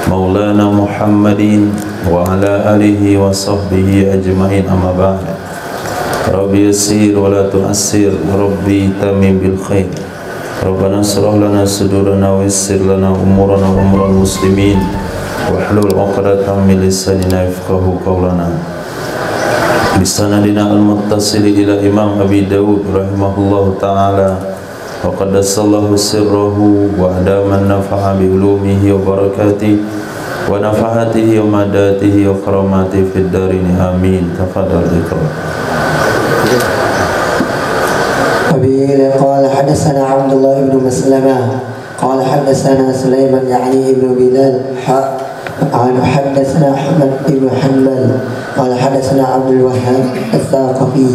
مولانا محمد وعلى آله وصحبه أجمعين أما بعد ربي يسير ولا تؤسر ربي تمم بالخير ربنا اشرح لنا صدورنا ويسر لنا أمورنا وأمور المسلمين واحلل عقدة من لساننا يفقهوا قولنا بسندنا المتصل إلى إمام أبي داود رحمه الله تعالى وقدس الله سره وأدام النفع بعلومه وبركاته ونفحاته ومداته وكراماته في الدارين آمين. تفضل اقرأ. أبي قال حدثنا عبد الله بن مسلمة قال حدثنا سليمان يعني ابن بلال قال حدثنا أحمد بن حنبل قال حدثنا عبد الوهاب الثقفي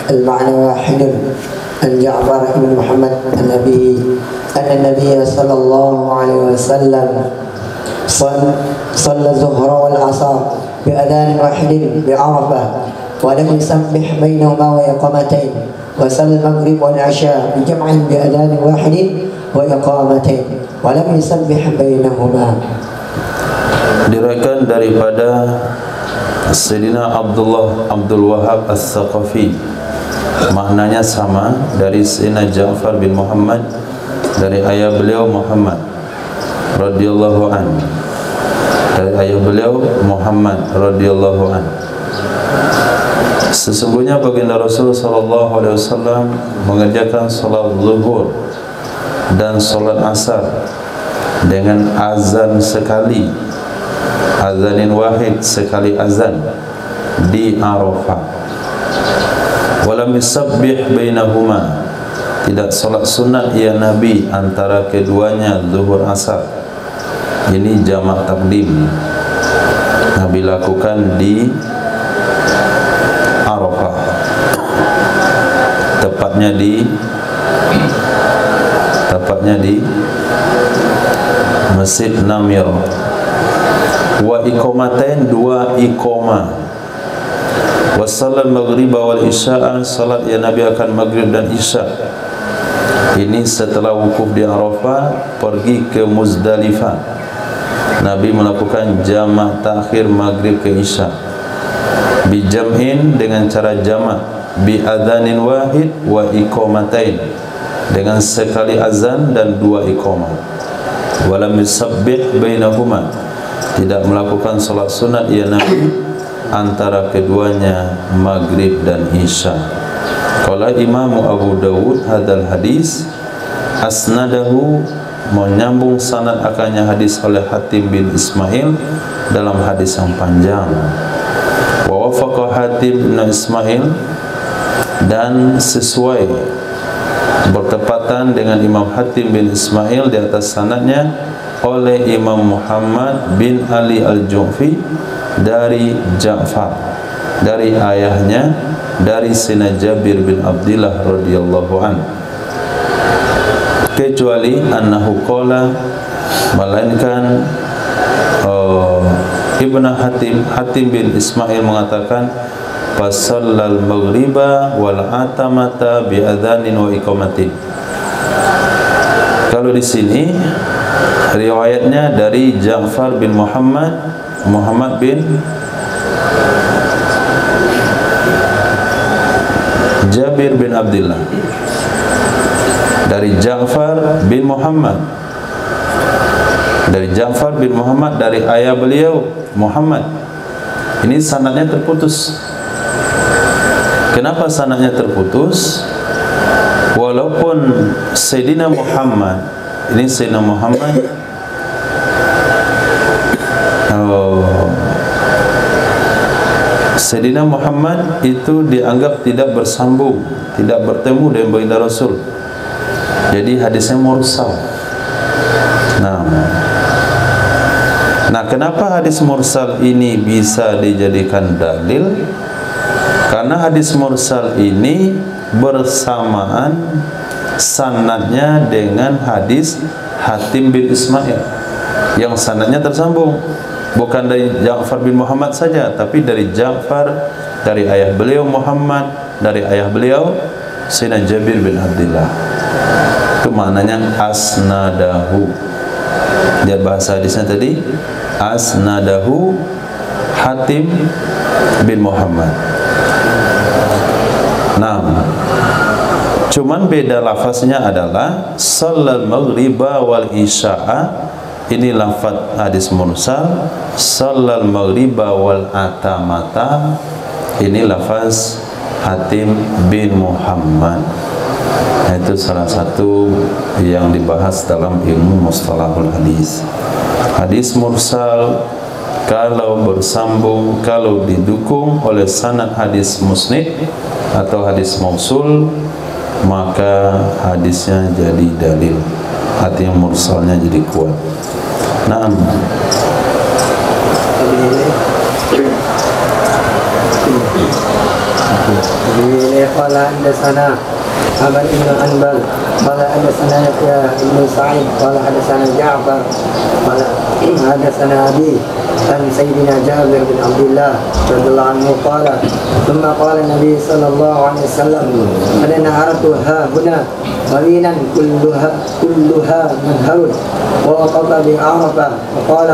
المعنى واحد عن جعفر بن محمد عن أبيه أن النبي صلى الله عليه وسلم صلى الظهر والعصر بأذان واحد بعرفة ولم يسبح بينهما وإقامتين وصلى المغرب والعشاء بجمع بأذان واحد وإقامتين ولم يسبح بينهما. Diriwayatkan daripada Sayyidina Abdul Wahab As-Saqafi, maknanya sama, dari Sayyidina Ja'far bin Muhammad, dari ayah beliau Muhammad radhiyallahu an, dari ayah beliau Muhammad radhiyallahu an. Sesungguhnya baginda Rasul sallallahu alaihi wasallam mengerjakan salat zuhur dan salat asar dengan azan sekali, azanin wahid, sekali azan di Arafah. Walam yusabbih bainahuma, tidak salat sunat ya Nabi antara keduanya zuhur asar. Ini jamak takdim Nabi lakukan di Arafah, tepatnya di Masjid Namir. Wa iqamatain, dua iqamah. Wa salal maghriba wal isya'a, salat ya Nabi akan maghrib dan isya. Ini setelah wukuf di Arafah pergi ke Muzdalifah, Nabi melakukan jamak takhir maghrib ke isya bi jam'in, dengan cara jamak, bi adzanin wahid wa iqamatain, dengan sekali azan dan dua iqamah. Walam yusabbih bainahuma, tidak melakukan salat sunat ya Nabi antara keduanya maghrib dan isya. Qala Imam Abu Dawud hadal hadis asnadahu, menyambung sanad akannya hadis oleh Hatim bin Ismail dalam hadis yang panjang. Wa wafaqa Hatim bin Ismail, dan sesuai bertepatan dengan Imam Hatim bin Ismail di atas sanadnya oleh Imam Muhammad bin Ali Al-Ju'fi dari Ja'far, dari ayahnya, dari Sina Jabir bin Abdillah radhiyallahu an, kecuali annahu qala, melainkan Ibnu Hatim bin Ismail mengatakan fasallal maghriba wal atamata bi adzanin wa iqamatin. Kalau di sini riwayatnya dari Ja'far bin Muhammad bin Jabir bin Abdillah, dari Ja'far bin Muhammad, dari Ja'far bin Muhammad, dari ayah beliau Muhammad. Ini sanadnya terputus. Kenapa sanadnya terputus? Walaupun Sayyidina Muhammad, ini Sayyidina Muhammad Sayyidina Muhammad itu dianggap tidak bersambung, tidak bertemu dengan baginda Rasul. Jadi hadisnya mursal. Nah, kenapa hadis mursal ini bisa dijadikan dalil? Karena hadis mursal ini bersamaan sanadnya dengan hadis Hatim bin Ismail yang sanadnya tersambung, bukan dari Ja'far bin Muhammad saja, tapi dari Ja'far, dari ayah beliau Muhammad, dari ayah beliau Sayyidina Jabir bin Abdillah. Itu maknanya asnadahu. Lihat bahasa hadisnya tadi, asnadahu Hatim bin Muhammad. Nah, cuman beda lafaznya adalah shallal maghriba wal isya'a, ini lafaz hadis mursal. Shallal maghriba wal atamata, ini lafaz Hatim bin Muhammad. Itu salah satu yang dibahas dalam ilmu mustalahul hadis. Hadis mursal kalau bersambung, kalau didukung oleh sanad hadis musnid atau hadis mausul, maka hadisnya jadi dalil, artinya mursalnya jadi kuat. Naam. قال حدثنا Ahmad bin Hanbal قال حدثنا يحيى بن سعيد قال حدثنا جعفر قال حدثنا أبي عن سيدنا جابر بن عبد الله رضي الله عنه قال ثم قال النبي صلى الله عليه وسلم أنا نهرتها هنا مدينة كلها منهر ووقف بعرفة وقال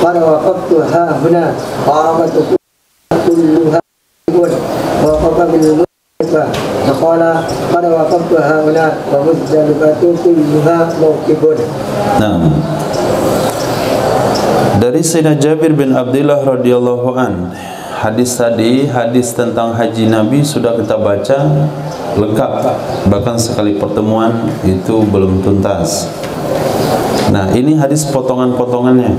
قد وقفتها هنا وعرفة كلها ووقف بالمزدلفة وقال قد وقفتها هنا ومزدلفة كلها موقف. Nah, dari Sayyidina Jabir bin Abdullah radhiyallahu an, hadis tadi, hadis tentang haji Nabi sudah kita baca lengkap, bahkan sekali pertemuan itu belum tuntas. Nah, ini hadis potongan-potongannya.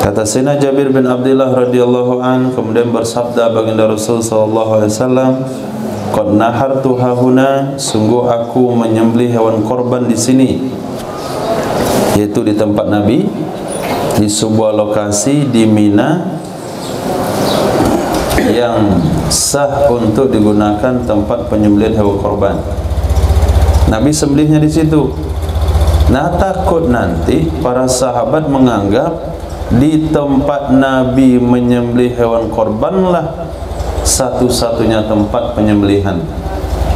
Kata Sayyidina Jabir bin Abdullah radhiyallahu an, kemudian bersabda baginda Rasul sallallahu alaihi wasallam, qad nahartu hahuna, sungguh aku menyembelih hewan korban di sini, yaitu di tempat Nabi, di sebuah lokasi di Mina yang sah untuk digunakan tempat penyembelihan hewan korban. Nabi sembelihnya di situ. Nah, takut nanti para sahabat menganggap di tempat Nabi menyembelih hewan korbanlah satu-satunya tempat penyembelihan.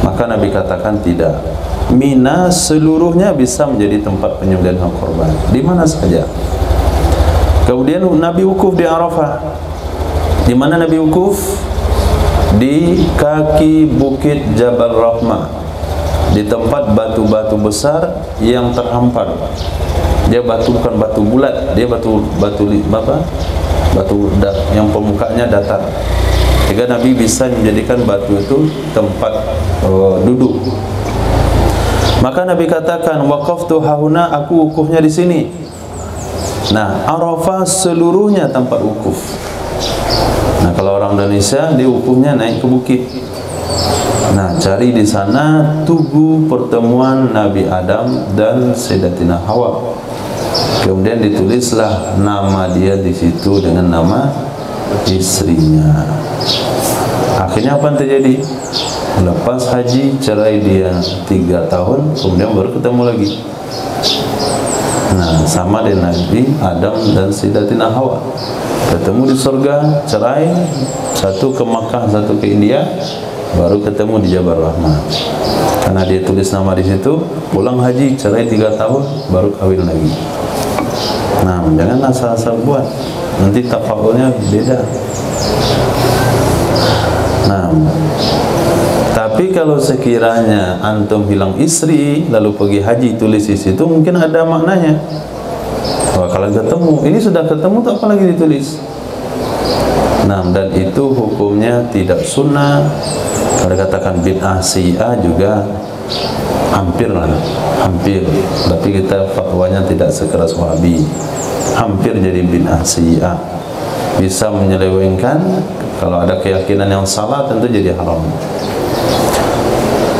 Maka Nabi katakan tidak. Mina seluruhnya bisa menjadi tempat penyembelihan hewan korban, di mana saja. Kemudian Nabi wukuf di Arafah. Di mana Nabi wukuf? Di kaki bukit Jabal Rahmah, di tempat batu-batu besar yang terhampar. Dia batu, bukan batu bulat, dia batu yang permukaannya datar. Sehingga Nabi bisa menjadikan batu itu tempat duduk. Maka Nabi katakan, waqaftu hahuna, aku wukufnya di sini. Nah, Arafah seluruhnya tempat wukuf. Nah, kalau orang Indonesia dia wukufnya naik ke bukit. Nah, cari di sana tugu pertemuan Nabi Adam dan Sayyidatina Hawa. Kemudian ditulislah nama dia di situ dengan nama istrinya. Akhirnya apa yang terjadi? Lepas haji cerai dia 3 tahun, kemudian baru ketemu lagi. Nah, sama dengan Nabi Adam dan Sayyidatina Hawa, ketemu di surga, cerai, satu ke Makkah, satu ke India, baru ketemu di Jabal Rahmah. Karena dia tulis nama di situ, pulang haji, cerai 3 tahun, baru kawin lagi. Nah, jangan asal-asal buat, nanti tafakulnya beda. Nah, tapi kalau sekiranya antum hilang istri lalu pergi haji tulis di situ, mungkin ada maknanya. Wah, kalau ketemu, ini sudah ketemu tak apa lagi ditulis. Nah, dan itu hukumnya tidak sunnah. Kalau katakan bid'ah syiah juga hampir lah, hampir. Tapi kita fatwanya tidak sekeras Wahabi. Hampir jadi bid'ah syiah. Bisa menyelewengkan, kalau ada keyakinan yang salah tentu jadi haram.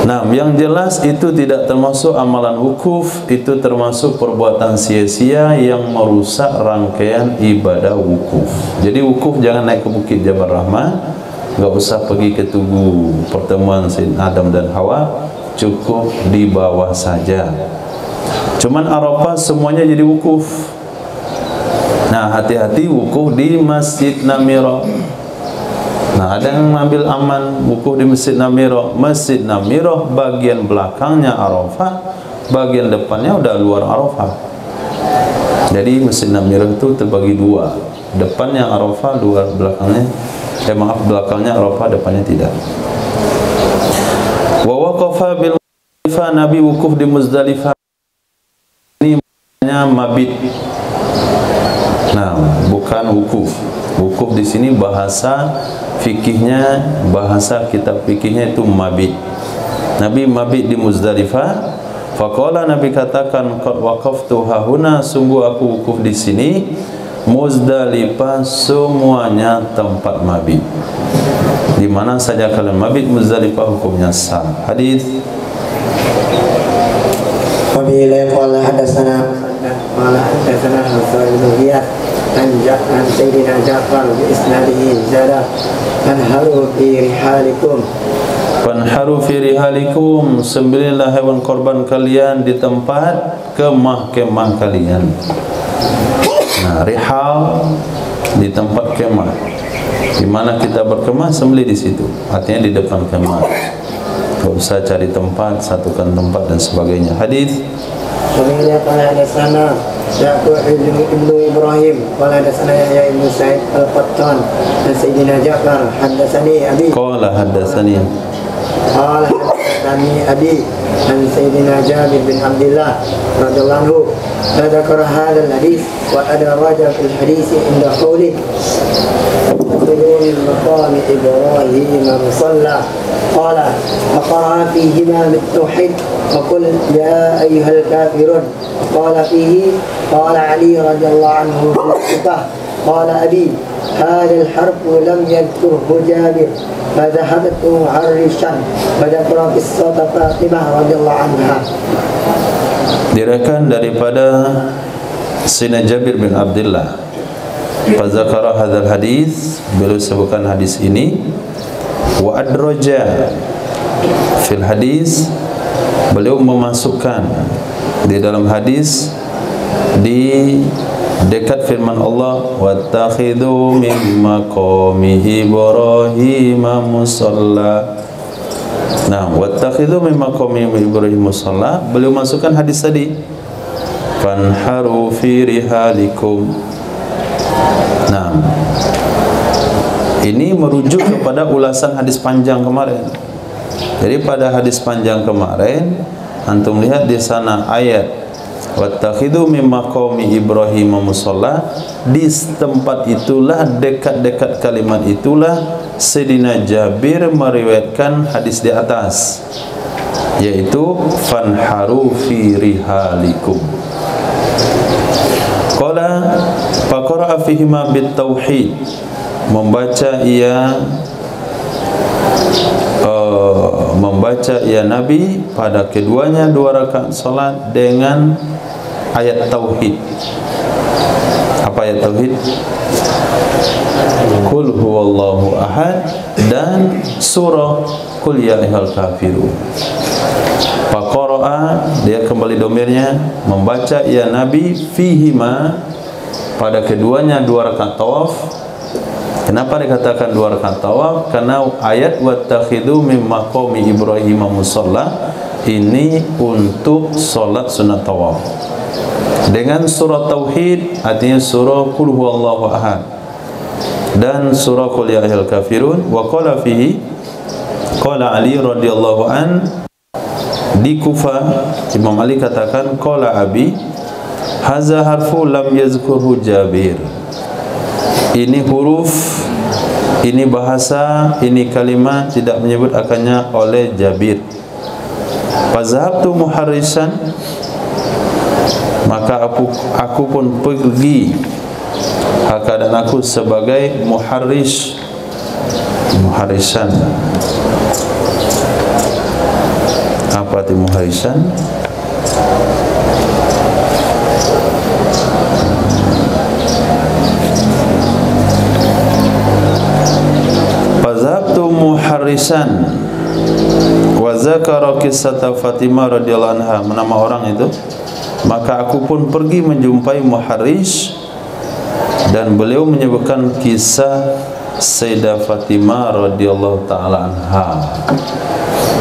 Nah, yang jelas itu tidak termasuk amalan wukuf, itu termasuk perbuatan sia-sia yang merusak rangkaian ibadah wukuf. Jadi wukuf jangan naik ke bukit Jabal Rahmah, nggak usah pergi ke tugu pertemuan Sayyidina Adam dan Hawa, cukup di bawah saja. Cuman Arafah semuanya jadi wukuf. Nah, hati-hati wukuf di Masjid Namirah. Nah, ada yang mengambil aman wukuf di Masjid Namirah. Masjid Namirah bagian belakangnya Arafah, bagian depannya udah luar Arafah. Jadi Masjid Namirah itu terbagi dua, depannya Arafah, dua belakangnya belakangnya Arafah, depannya tidak. Wa waqafa bil Muzdalifah, Nabi wukuf di Muzdalifah. Ini namanya mabit. Nah, bukan wukuf. Wukuf di sini bahasa fikihnya, bahasa kitab fikihnya itu mabit. Nabi mabit di Muzdalifah. Faqala, Nabi katakan, qad waqaftu hahuna, sungguh aku wukuf di sini. Muzdalifah semuanya tempat mabit. Di mana saja kalian mabit Muzdalifah hukumnya sah. Hadis. Wabillahi qala hadatsana Hasan bin Iyad an Sayyidina Ja'far bi isnadihi zada anharu fi rihalikum. Fanharu fi rihalikum, sembelihlah hewan korban kalian di tempat kemah-kemah kalian. Nah, rihal di tempat kemah. Di mana kita berkemah, sembelih di situ. Artinya di depan kemah. Tidak usah cari tempat, satukan tempat dan sebagainya. Hadis. Kemudian pada dasarnya Yaqub ibnu Ibrahim, pada dasarnya Yahya ibnu Sa'id al-Qattan dan Sayyidina Ja'far hadatsani Abi. Qala hadatsani. Qala hadatsani Abi an Sayyidina Jabir bin Abdullah radhiyallahu anhu. Dzakara hadzal hadis wa adraja fil hadis inda qawli من مقام إبراهيم مصلى قال فقرأ فيهما بالتوحيد وقل يا أيها الكافرون قال فيه قال علي رضي الله عنه في الصفة قال أبي هذا الحرف لم يذكره جابر فذهبت معرشا فذكر قصة فاطمة رضي الله عنها. Diriwayatkan daripada Sayyidina Jabir bin Abdullah, fazakara hadzal hadis, beliau sebutkan hadis ini. Wa adraja fil hadis, beliau memasukkan di dalam hadis di dekat firman Allah, wattakhidhu min maqami Ibrahim musalla. Nah, wattakhidhu min maqami Ibrahim musalla, beliau masukkan hadis tadi, fanharu fi rihalikum. Nah, ini merujuk kepada ulasan hadis panjang kemarin. Jadi pada hadis panjang kemarin, antum lihat di sana ayat wattakhidhu min maqami Ibrahim musalla, di tempat itulah, dekat-dekat kalimat itulah Sayyidina Jabir meriwayatkan hadis di atas, yaitu fanharu fi rihalikum. Qala faqara'a fihima bitauhid, membaca ia Nabi pada keduanya 2 rakaat salat dengan ayat tauhid. Apa ayat tauhid? Qul huwallahu ahad dan surah Qul ya ayyuhal kafirun. Faqara'a, dia kembali domirnya, membaca ia Nabi fihima, pada keduanya 2 rakaat tawaf. Kenapa dikatakan 2 rakaat tawaf? Karena ayat wattakhidhu min maqami Ibrahim musalla ini untuk solat sunat tawaf. Dengan surah tauhid, artinya surah Qul huwallahu ahad dan surah Qul ya ayyuhal kafirun. Wa qala fihi, qala Ali radhiyallahu an, di Kufah Imam Ali katakan, qala Abi hadza harfu lam yazkurhu Jabir. Ini huruf, ini bahasa, ini kalimat tidak menyebut akannya oleh Jabir. Fazhabtu muharrisan, maka aku pun pergi, keadaan aku sebagai muharrisan. Apa itu muharrisan? Fazhabtu muharrisan wa zakara qissata Fatimah radhiyallahu anha, nama orang itu. Maka aku pun pergi menjumpai muharris dan beliau menyebutkan kisah Sayyidah Fatimah radhiyallahu taala anha.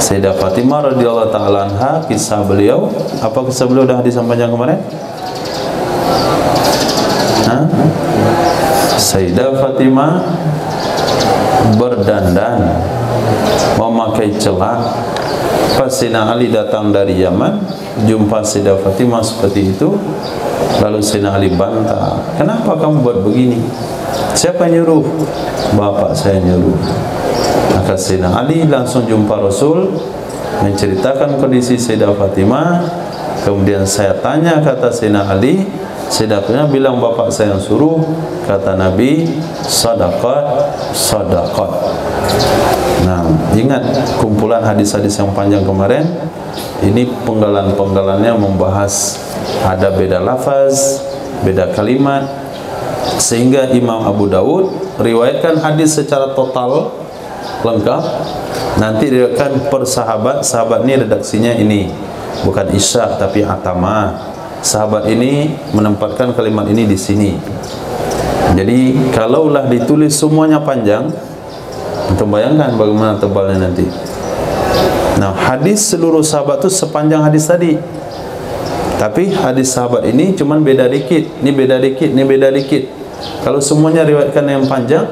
Sayyidah Fatimah radhiyallahu taala anha, kisah beliau, apa kisah beliau dah disampaikan kemarin? Sayyidah Fatimah berdandan, memakai celak. Pas Sayyidina Ali datang dari Yaman, jumpa Sayyidah Fatimah seperti itu, lalu Sayyidina Ali bantah, kenapa kamu buat begini? Siapa yang nyuruh? Bapak saya nyuruh. Maka Sayyidina Ali langsung jumpa Rasul, menceritakan kondisi Sayyidah Fatimah. Kemudian saya tanya, kata Sayyidina Ali, Sayyidah Fatimah bilang bapak saya yang suruh. Kata Nabi, sadaqat, sadaqat. Nah, ingat kumpulan hadis-hadis yang panjang kemarin. Ini penggalan-penggalannya membahas ada beda lafaz, beda kalimat, sehingga Imam Abu Dawud riwayatkan hadis secara total lengkap. Nanti diriwayatkan per sahabat. Sahabat ini redaksinya ini, bukan Isya tapi Atama. Sahabat ini menempatkan kalimat ini di sini. Jadi kalaulah ditulis semuanya panjang, untuk bayangkan bagaimana tebalnya nanti. Nah, hadis seluruh sahabat itu sepanjang hadis tadi. Tapi hadis sahabat ini cuman beda dikit, ini beda dikit, ini beda dikit. Kalau semuanya riwayatkan yang panjang,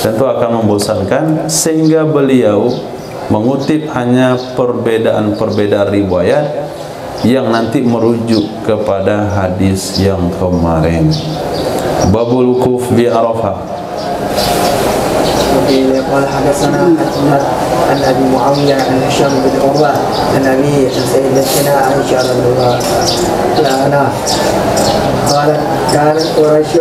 tentu akan membosankan, sehingga beliau mengutip hanya perbedaan-perbedaan riwayat yang nanti merujuk kepada hadis yang kemarin. Babul wukuf bi Arafah. قال حدثنا أحمد عن أبي معاوية عن هشام بن عروة عن أبي سيدتنا عائشة رضي الله عنها قالت كانت قريش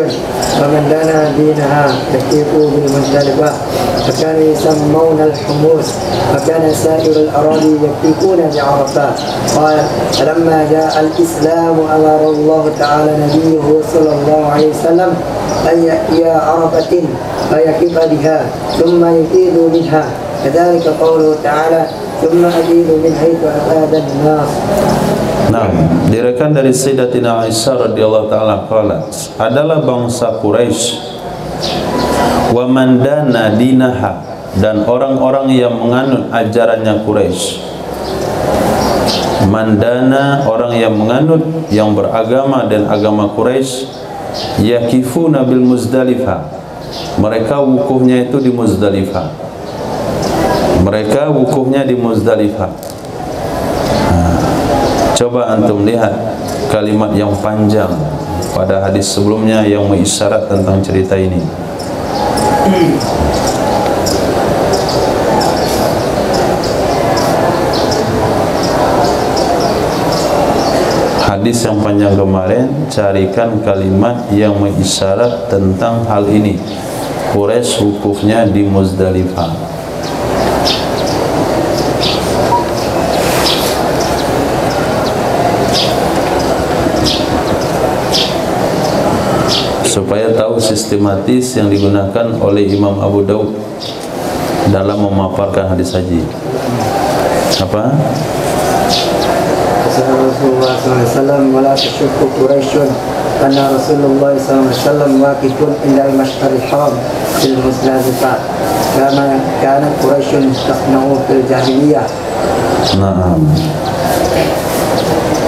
ومن دنا دينها تكيف بالمزدلفة فكانوا يسمون الحموس وكان سائر الأراضي يكيفون بعرفة. قال فلما جاء الإسلام أمر الله تعالى نبيه صلى الله عليه وسلم أن يأتي عرفة فيكف بها ثم يفيض منها كذلك قوله تعالى ثم أفيض من حيث أفاد الناس. Nah, diriwayatkan dari Sayyidatina Aisyah radhiyallahu taala qalat, adalah bangsa Quraisy wa man dana dinaha, dan orang-orang yang menganut ajarannya Quraisy. Mandana, orang yang menganut, yang beragama dan agama Quraisy, yakifuna bil Muzdalifah, mereka wukufnya itu di Muzdalifah. Mereka wukufnya di Muzdalifah. Coba antum lihat kalimat yang panjang pada hadis sebelumnya yang mengisyarat tentang cerita ini. Hadis yang panjang kemarin, carikan kalimat yang mengisyarat tentang hal ini. Quraisy wukufnya di Muzdalifah. Supaya tahu sistematis yang digunakan oleh Imam Abu Dawud dalam memaparkan hadis haji. Apa? Rasulullah SAW wala tasyukku Quraisyun karena Rasulullah SAW waqifun inda al-mash'aril haram fil Muzdalifah kama kana Quraisyun tasna'u fil jahiliyah. Naam.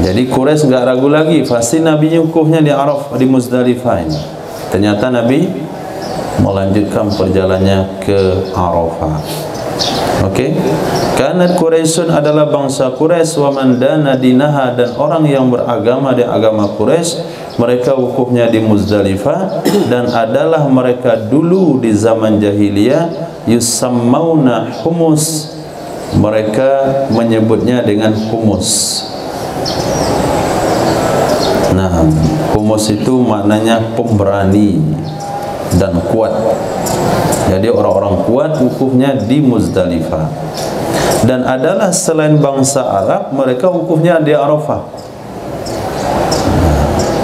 Jadi Quraisy enggak ragu lagi, pasti Nabi wukufnya di Arafah, di Muzdalifah ini. Ternyata Nabi melanjutkan perjalanannya ke Arafah. Okey. Karena Quraisyun adalah bangsa Quraisy wa man dana dinaha, dan orang yang beragama di agama Quraisy, mereka wukufnya di Muzdalifah, dan adalah mereka dulu di zaman jahiliyah yusammauna humus, mereka menyebutnya dengan humus. Nah, humus itu maknanya pemberani dan kuat. Jadi orang-orang kuat wukufnya di Muzdalifah. Dan adalah selain bangsa Arab, mereka wukufnya di Arafah.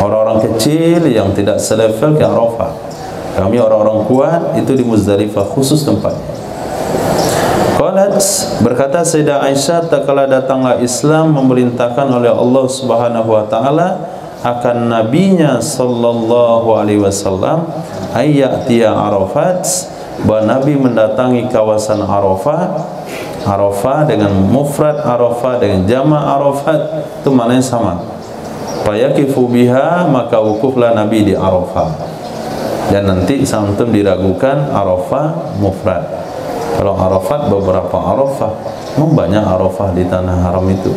Orang-orang kecil yang tidak selevel ke Arafah. Kami orang-orang kuat itu di Muzdalifah, khusus tempat. Qalat, berkata Sayyidah Aisyah, tatkala datanglah Islam memerintahkan oleh Allah Subhanahu wa taala akan nabinya sallallahu alaihi wasallam ayyatiya Arafat, bahwa Nabi mendatangi kawasan Arafah. Arafah dengan mufrad Arafah dengan jamak Arafat itu maknanya sama. fayakifu biha, maka wukuflah Nabi di Arafah. Dan nanti santum diragukan Arafah mufrad. Kalau Arafat beberapa Arafah, banyak Arafah di tanah haram itu.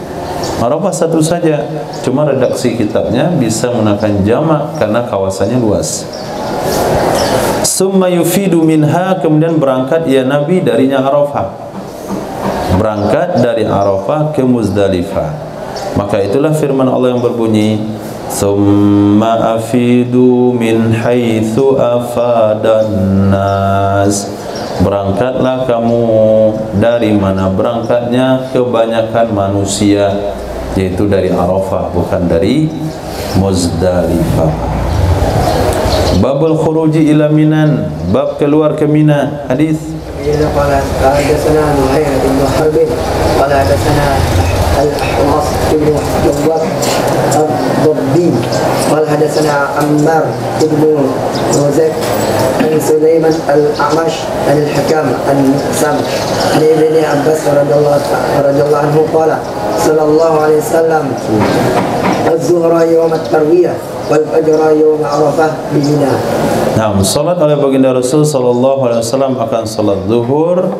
Arafah satu saja, cuma redaksi kitabnya bisa menggunakan jamak karena kawasannya luas. Summa yufidu minha, kemudian berangkat ya Nabi darinya Arafah, berangkat dari Arafah ke Muzdalifah. Maka itulah firman Allah yang berbunyi, summa afidu min haitsu afadan nas, berangkatlah kamu dari mana berangkatnya kebanyakan manusia, yaitu dari Arafah, bukan dari Muzdalifah. Babul khuruji ila Minan, bab keluar ke Mina. Hadis qala hadatsana Nu'aym bin Harb qala hadatsana Al-Ahwas bin Jawad Ad-Dabbi qala hadatsana Ammar bin Muzak an Sulaiman Al-A'mash an Al-Hakam an Sam an Ibn Abbas radhiyallahu anhu qala sallallahu alaihi wasallam az-zuhra yawm at-tarwiyah wal fajr yawm Arafah bi Mina. Nah, salat oleh baginda Rasul sallallahu alaihi wasallam akan salat zuhur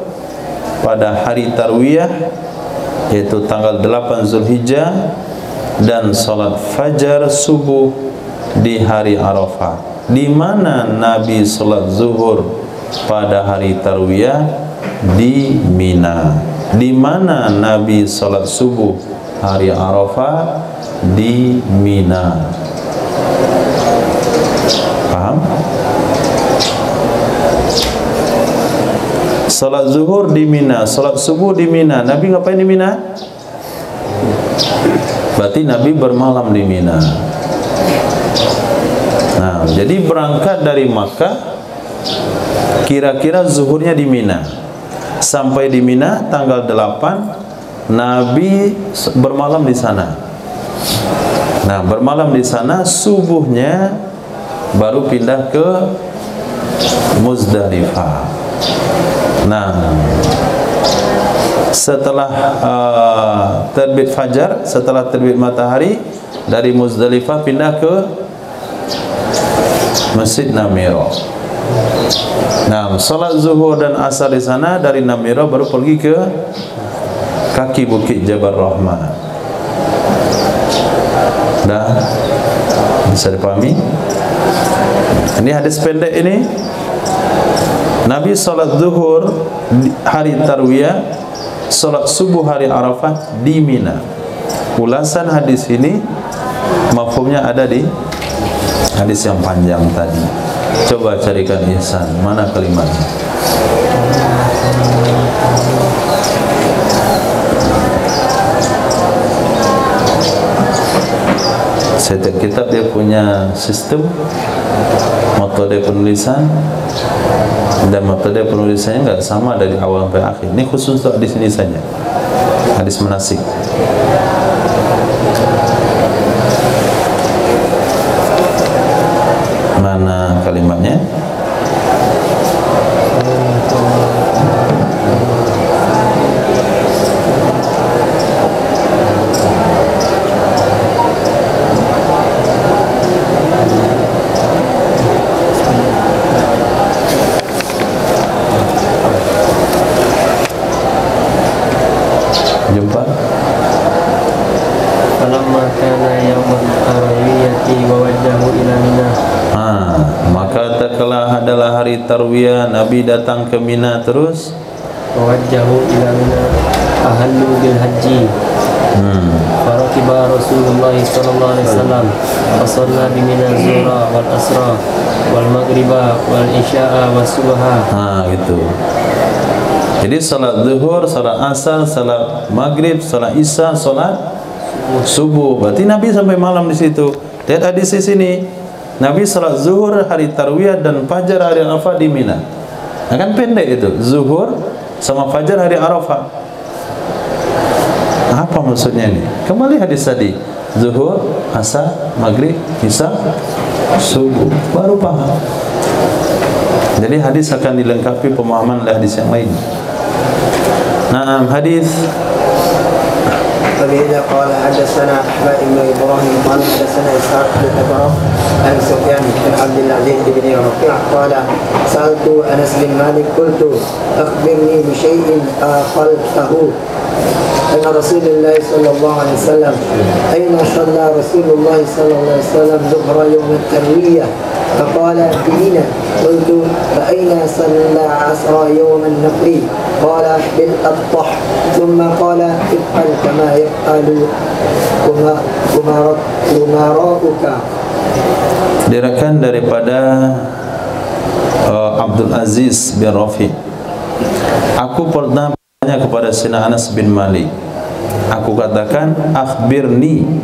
pada hari tarwiyah, yaitu tanggal 8 Zulhijjah, dan salat fajar subuh di hari Arafah. Di mana Nabi salat zuhur pada hari tarwiyah? Di Mina. Di mana Nabi salat subuh hari Arafah? Di Mina. Paham? Salat zuhur di Mina, salat subuh di Mina. Nabi ngapain di Mina? Berarti Nabi bermalam di Mina. Nah, jadi berangkat dari Makkah, kira-kira zuhurnya di Mina. Sampai di Mina tanggal 8, Nabi bermalam di sana. Nah, bermalam di sana, subuhnya baru pindah ke Muzdalifah. Nah, setelah terbit fajar, setelah terbit matahari, dari Muzdalifah pindah ke Masjid Namira. Nah, salat zuhur dan asar di sana, dari Namira baru pergi ke kaki bukit Jabal Rahmah. Dah bisa dipahami? Ini hadis pendek ini. Nabi salat zuhur hari tarwiyah, salat subuh hari Arafah di Mina. Ulasan hadis ini mafhumnya ada di hadis yang panjang tadi. Coba carikan Ihsan, mana kalimatnya? Setiap kitab dia punya sistem, metode penulisan, dan metode penulisannya enggak sama dari awal sampai akhir. Ini khusus untuk di sini saja, hadis manasik. Mana kalimatnya? Jumpa? Falamma kana yaumul tarwiyati wa wajjahu ila Mina. Maka tatkala adalah hari tarwiyah, Nabi datang ke Mina, terus Wa wajjahu ila Mina ahallu bil haji. Farakiba Rasulullah sallallahu alaihi wasallam fasalla bi Mina zuhra wal asra wal maghriba wal isya'a was subha. Gitu. Jadi salat zuhur, salat asar, salat maghrib, salat isya, salat subuh. Berarti Nabi sampai malam di situ. Lihat hadis di sini. Nabi salat zuhur hari tarwiyah dan fajar hari Arafah di Mina. Kan pendek itu. Zuhur sama fajar hari Arafah. Apa maksudnya ini? Kembali hadis tadi. Zuhur, asar, maghrib, isya, subuh. Baru paham. Jadi hadis akan dilengkapi pemahaman oleh hadis yang lain. Nah, hadis وبه قال حدثنا أحمد بن إبراهيم قال حدثنا إسحاق بن إبراهيم عن سفيان بن عبد العزيز بن رفيع قال سألت أنس بن مالك قلت أخبرني بشيء قلته أن رسول الله صلى الله عليه وسلم أين صلى رسول الله صلى الله عليه وسلم ظهر يوم التروية فقال بمنى قلت فأين صلى عصر يوم النفر قال بالأبطح ثم قال افعل كما يفعل أمراؤك. Diriwayatkan daripada Abdul Aziz bin Rafi, aku pernah bertanya kepada Sayyidina Anas bin Malik, aku katakan akhbirni,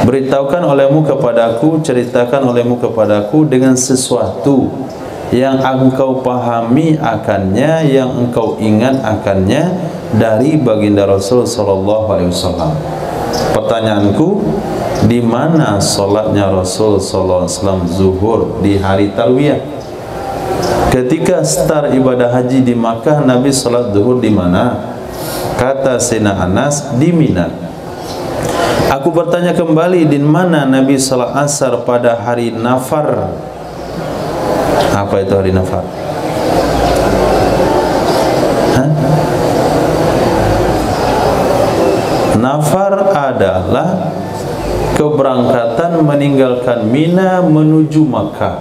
beritahukan olehmu kepadaku, ceritakan olehmu kepadaku dengan sesuatu yang engkau pahami akannya, yang engkau ingat akannya dari baginda Rasul sallallahu alaihi wasallam. Pertanyaanku, di mana salatnya Rasul sallallahu alaihi wasallam zuhur di hari tarwiyah? Ketika start ibadah haji di Makkah, Nabi salat zuhur di mana? Kata Sayyidina Anas, di Mina. Aku bertanya kembali, di mana Nabi salat asar pada hari Nafar? Apa itu hari Nafar? Hah? Nafar adalah keberangkatan meninggalkan Mina menuju Makkah.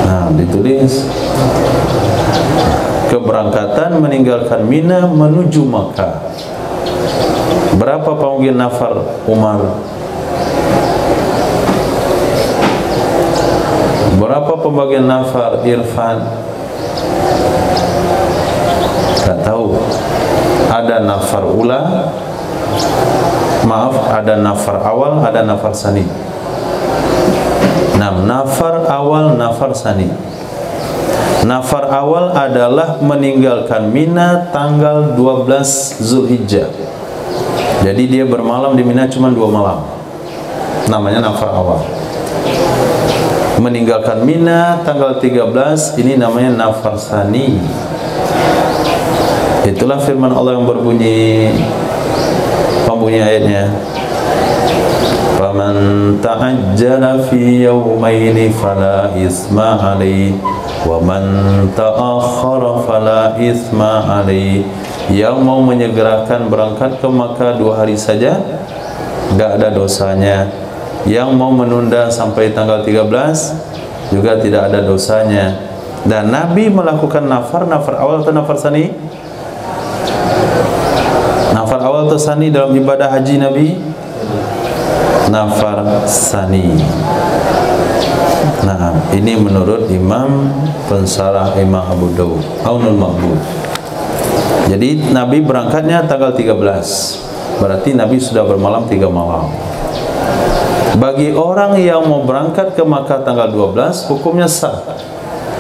Nah, ditulis keberangkatan meninggalkan Mina menuju Makkah. Berapa pembagian nafar Umar? Berapa pembagian nafar Irfan? Tak tahu. Ada nafar ula, maaf, ada nafar awal, ada nafar sani. Nah, nafar awal, nafar sani. Nafar awal adalah meninggalkan Mina tanggal 12 Zulhijjah. Jadi dia bermalam di Mina cuma 2 malam. Namanya nafar awal. Meninggalkan Mina tanggal 13, ini namanya nafar sani. Itulah firman Allah yang berbunyi, pembunyi ayatnya, faman ta'ajjala fi yawmaini fala isma alaihi wa man ta'akhkhara fala isma alaihi. Yang mau menyegerakan berangkat ke Makkah 2 hari saja, enggak ada dosanya. Yang mau menunda sampai tanggal 13 juga tidak ada dosanya. Dan Nabi melakukan nafar awal atau nafar sani? Nafar awal atau sani dalam ibadah haji Nabi? Nafar sani. Nah, ini menurut Imam Pensarah Imam Abu Dawud, Aunul Ma'bud. Jadi Nabi berangkatnya tanggal 13. Berarti Nabi sudah bermalam 3 malam. Bagi orang yang mau berangkat ke Makkah tanggal 12, hukumnya sah.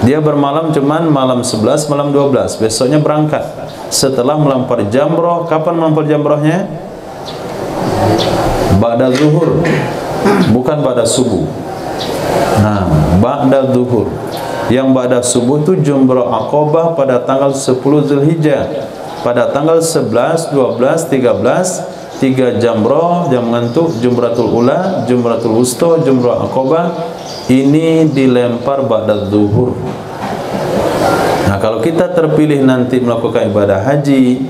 Dia bermalam cuman malam 11, malam 12. Besoknya berangkat. Setelah melampar jamroh. Kapan melampar jamrohnya? Ba'da zuhur, bukan pada subuh. Nah, ba'da zuhur. Yang ba'da subuh itu jumrah Aqabah pada tanggal 10 Zulhijjah. Pada tanggal 11, 12, 13, 3 jamrah, jam ngantuk, jumratul ula, jumratul wusta, jumrah Aqabah. Ini dilempar ba'da zuhur. Nah, kalau kita terpilih nanti melakukan ibadah haji,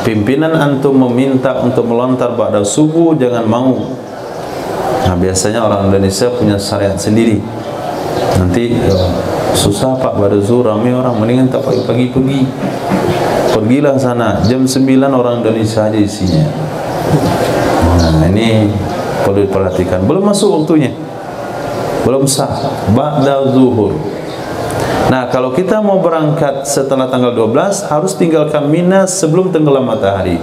pimpinan antum meminta untuk melontar ba'da subuh, jangan mau. Nah, biasanya orang Indonesia punya syariat sendiri. Nanti susah Pak, ba'da zuhur ramai orang, mendingan tak pagi-pagi pergi. Pergilah sana, jam 9 orang Indonesia aja isinya. Nah, ini perlu diperhatikan. Belum masuk waktunya, belum sah, ba'da zuhur. Nah, kalau kita mau berangkat setelah tanggal 12, harus tinggalkan Mina sebelum tenggelam matahari.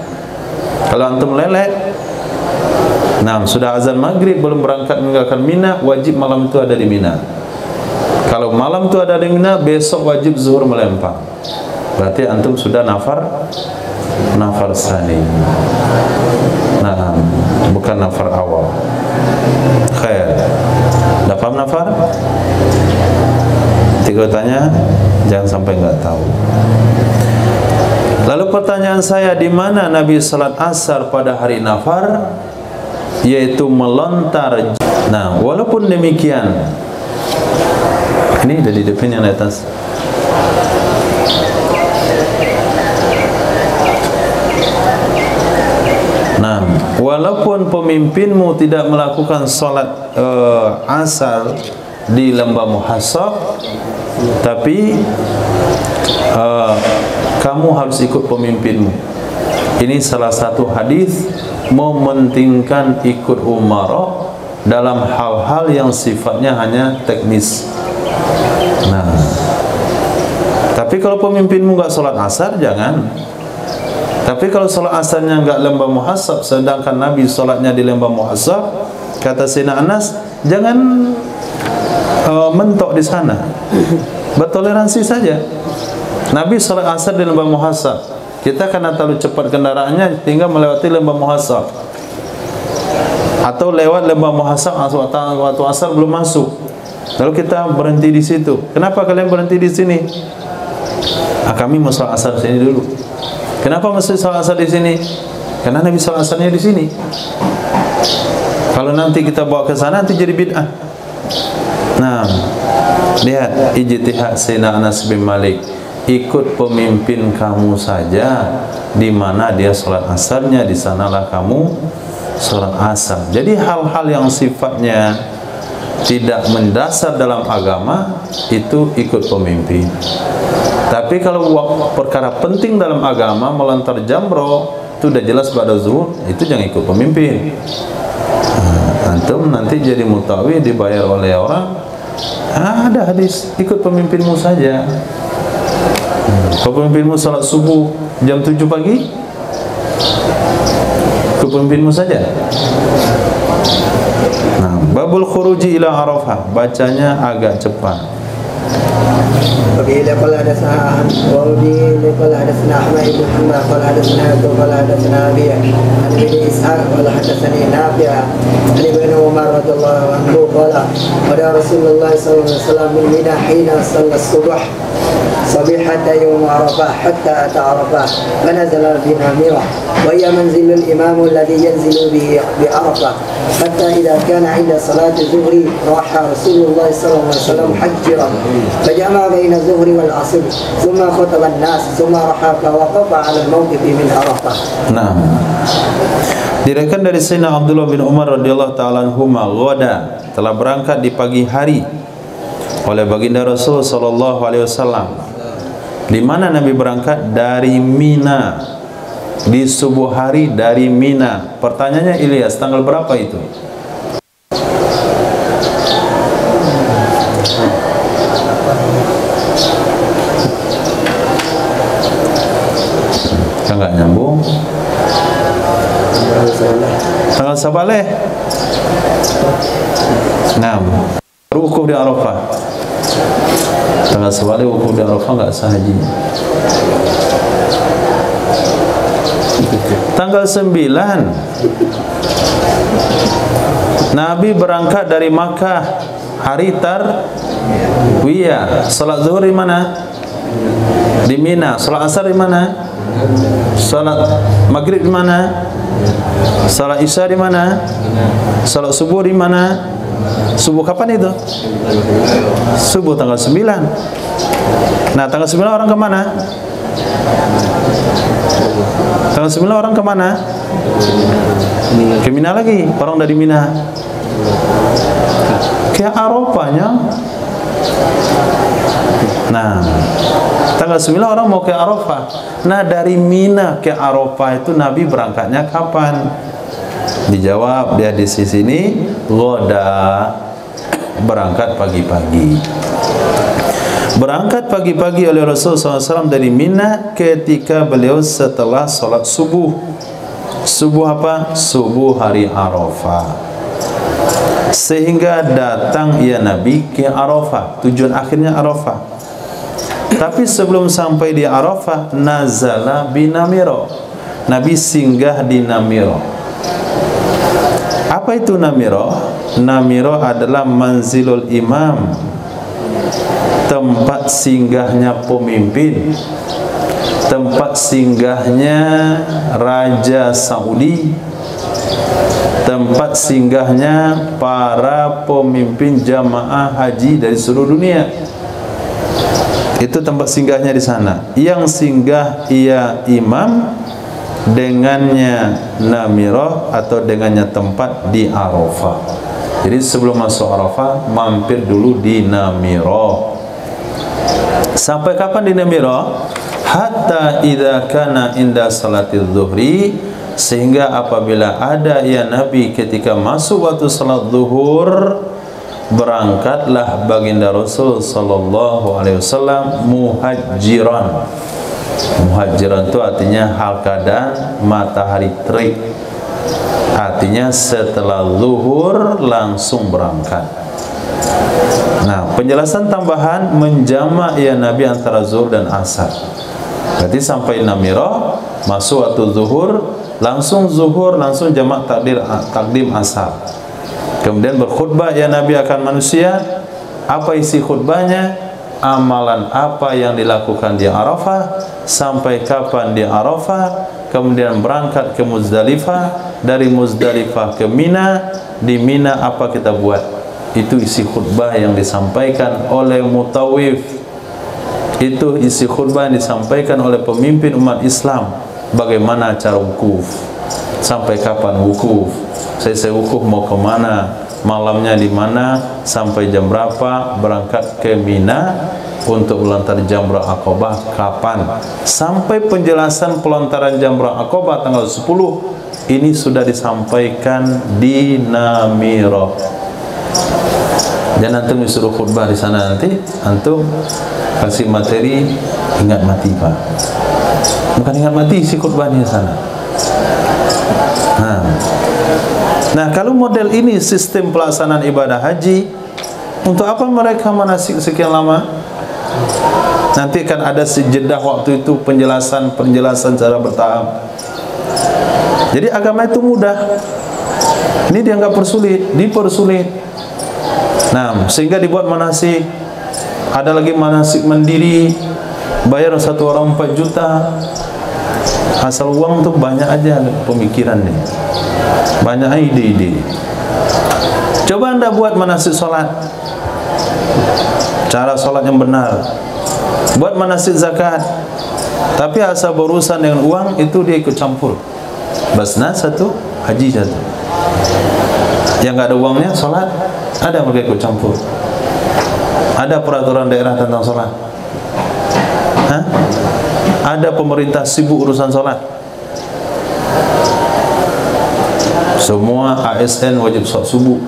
Kalau antum lelek, nah, sudah azan maghrib belum berangkat meninggalkan Mina, wajib malam itu ada di Mina. Kalau malam itu ada di Mina, besok wajib zuhur melempar. Berarti antum sudah nafar sani. Nah, bukan nafar awal. Khair. Dah paham nafar? Tiga tanya, jangan sampai enggak tahu. Lalu pertanyaan saya, di mana Nabi salat asar pada hari nafar, yaitu melontar. Nah, walaupun demikian, ini dari depan yang di atas. Nah, walaupun pemimpinmu tidak melakukan salat asar di lembah Muhassab, tapi kamu harus ikut pemimpinmu. Ini salah satu hadis mementingkan ikut umara dalam hal-hal yang sifatnya hanya teknis. Nah, tapi kalau pemimpinmu enggak salat asar, jangan. Tapi kalau salat asarnya enggak lembah Muhassab, sedangkan Nabi salatnya di lembah Muhassab, kata Sayyidina Anas, jangan mentok di sana. Bertoleransi saja. Nabi salat asar di lembah Muhassab, kita karena terlalu cepat kendaraannya tinggal melewati lembah Muhassab, atau lewat lembah Muhassab waktu asar belum masuk, lalu kita berhenti di situ. Kenapa kalian berhenti di sini? Kami mau salat asar di sini dulu. Kenapa mesti salat asar di sini? Karena Nabi salat asarnya di sini. Kalau nanti kita bawa ke sana, nanti jadi bid'ah. Nah, lihat ijtihad Sayyidina Anas bin Malik, ikut pemimpin kamu saja, di mana dia salat asarnya, di sanalah kamu salat asar. Jadi hal-hal yang sifatnya tidak mendasar dalam agama itu ikut pemimpin. Tapi kalau perkara penting dalam agama, melontar jamroh, itu sudah jelas pada zuhur, itu jangan ikut pemimpin. Antum nanti jadi mutawi, dibayar oleh orang. Ada hadis, ikut pemimpinmu saja. Kalau pemimpinmu salat subuh jam 7 pagi, ikut pemimpinmu saja. Nah, babul khuruji ila Arafah, bacanya agak cepat. وبه قال حدثنا قال حدثنا احمد بن محمد قال حدثنا قال حدثنا ابي عن ابن اسحاق قال حدثني نافع عن ابن عمر رضي الله عنه قال قال رسول الله صلى الله عليه وسلم من منى حين صلى الصبح صبيحة يوم عرفة حتى أتى عرفة فنزل بنميرة وهي منزل الإمام الذي ينزل به بعرفة حتى إذا كان عند صلاة الظهر راح رسول الله صلى الله عليه وسلم حجرا فجمع بين الظهر والعصر ثم خطب الناس ثم رحى فوقف على الموقف من عرفة. Nah, diriwayatkan dari Sayyidina Abdullah bin Umar radhiyallahu ta'ala anhuma, ghada, telah berangkat di pagi hari oleh baginda Rasul sallallahu alaihi wasallam. Di mana Nabi berangkat? Dari Mina, di subuh hari dari Mina. Pertanyaannya, Ilyas, tanggal berapa itu? Enggak nyambung. Tanggal Sabaleh. 6. Wukuf di Arafah. Tanggal Sabaleh wukuf di Arafah, enggak sah haji. Tanggal 9 Nabi berangkat dari Makkah hari Tarwiyah. Salat zuhur di mana? Di Mina. Salat asar di mana? Salat maghrib di mana? Salat isya di mana? Salat subuh di mana? Subuh kapan itu? Subuh tanggal 9. Nah, tanggal 9 orang kemana? Tanggal 9 orang kemana? Ke Mina lagi. Orang dari Mina ke Arafahnya. Nah, tanggal 9 orang mau ke Arafah. Nah, dari Mina ke Arafah itu Nabi berangkatnya kapan? Dijawab dia di sini, ghoda, berangkat pagi-pagi. Berangkat pagi-pagi oleh Rasulullah SAW dari Mina ketika beliau setelah sholat subuh. Subuh apa? Subuh hari Arafah. Sehingga datang ya Nabi ke Arafah. Tujuan akhirnya Arafah. Tapi sebelum sampai di Arafah, nazala binamiro. Nabi singgah di Namiro. Apa itu Namiro? Namiro adalah manzilul imam, tempat singgahnya pemimpin. tempat singgahnya Raja Saudi, tempat singgahnya para pemimpin jamaah haji dari seluruh dunia. Itu tempat singgahnya di sana. Yang singgah ia imam, dengannya namirah atau dengannya tempat di Arafah. Jadi sebelum masuk Arafah mampir dulu di namirah. Sampai kapan di namirah? Hatta idza kana inda salatil zuhri, sehingga apabila ada ya Nabi ketika masuk waktu salat zuhur, berangkatlah baginda Rasul sallallahu alaihi wasallam muhajiran. Muhajiran itu artinya hal keadaan matahari terik. Artinya setelah zuhur langsung berangkat. Nah, penjelasan tambahan menjamak ya Nabi antara zuhur dan asar. Berarti sampai namirah, masuk waktu zuhur, langsung jamak takdim asar. Kemudian berkhutbah ya Nabi akan manusia. Apa isi khutbahnya? Amalan apa yang dilakukan di Arafah, sampai kapan di Arafah, kemudian berangkat ke Muzdalifah, dari Muzdalifah ke Mina, di Mina apa kita buat. Itu isi khutbah yang disampaikan oleh mutawif. Itu isi khutbah yang disampaikan oleh pemimpin umat Islam. Bagaimana cara wukuf, sampai kapan wukuf, saya wukuf mau kemana, malamnya di mana, sampai jam berapa, berangkat ke Mina untuk melontar Jamrah Aqabah kapan, sampai penjelasan pelontaran Jamrah Aqabah tanggal 10. Ini sudah disampaikan di namirah. Dan antum disuruh khutbah di sana, nanti antum kasih materi ingat mati, Pak. Bukan ingat mati isi khutbahnya di sana. Nah, kalau model ini sistem pelaksanaan ibadah haji, untuk apa mereka manasik sekian lama? Nanti kan ada sejedah waktu itu penjelasan cara bertahap. Jadi agama itu mudah. Ini dianggap dipersulit. Nah, sehingga dibuat manasik. Ada lagi manasik mandiri, bayar satu orang 4 juta. Asal uang tuh banyak aja pemikiran nih, banyak ide-ide. Coba anda buat manasik sholat, cara sholat yang benar. Buat manasik zakat, tapi asal berurusan dengan uang itu dia ikut campur. Basnas satu, haji satu. Yang nggak ada uangnya sholat, ada mereka ikut campur. Ada peraturan daerah tentang sholat. Ada pemerintah sibuk urusan sholat. Semua ASN wajib sholat subuh.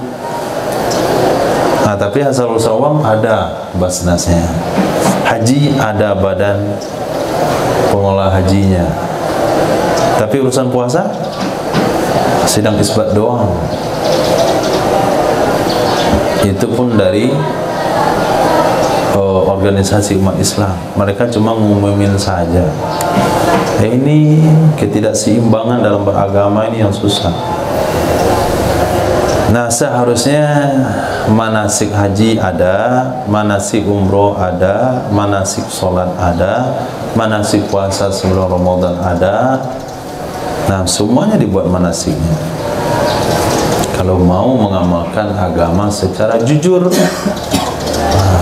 Nah, tapi asal urusan uang ada basnasnya. Haji ada badan pengelola hajinya. Tapi urusan puasa sidang isbat doang. Itu pun dari organisasi umat Islam. Mereka cuma ngumumin saja. Ini ketidakseimbangan dalam beragama ini yang susah. Nah, seharusnya manasik haji ada, manasik umroh ada, manasik sholat ada, manasik puasa sebelum Ramadan ada. Nah, semuanya dibuat manasiknya. Kalau mau mengamalkan agama secara jujur.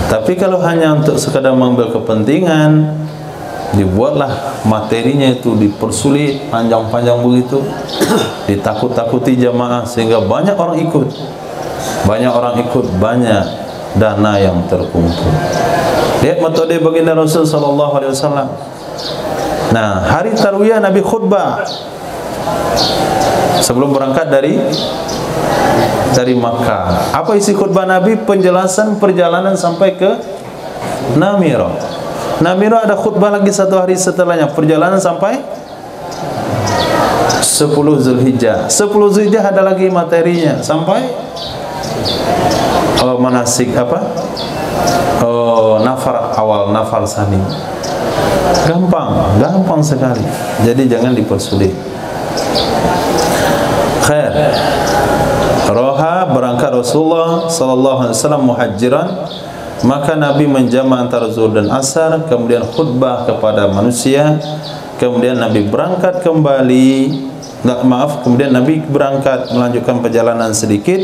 Tapi kalau hanya untuk sekadar mengambil kepentingan, dibuatlah materinya itu dipersulit, panjang-panjang begitu, ditakut-takuti jamaah sehingga banyak orang ikut, banyak dana yang terkumpul. Lihat metode baginda Rasul sallallahu alaihi wasallam. Nah, hari tarwiyah Nabi khutbah sebelum berangkat dari Makkah. Apa isi khutbah Nabi? Penjelasan perjalanan sampai ke Namirah. Namirah ada khutbah lagi satu hari setelahnya, perjalanan sampai 10 Zulhijjah. 10 Zulhijjah ada lagi materinya sampai manasik nafar awal, nafar sani. Gampang sekali. Jadi jangan dipersulit. Khair. Roha berangkat Rasulullah sallallahu alaihi wasallam muhajiran maka Nabi menjama antara zuhur dan asar, kemudian khutbah kepada manusia, kemudian Nabi berangkat kembali, kemudian Nabi berangkat melanjutkan perjalanan sedikit,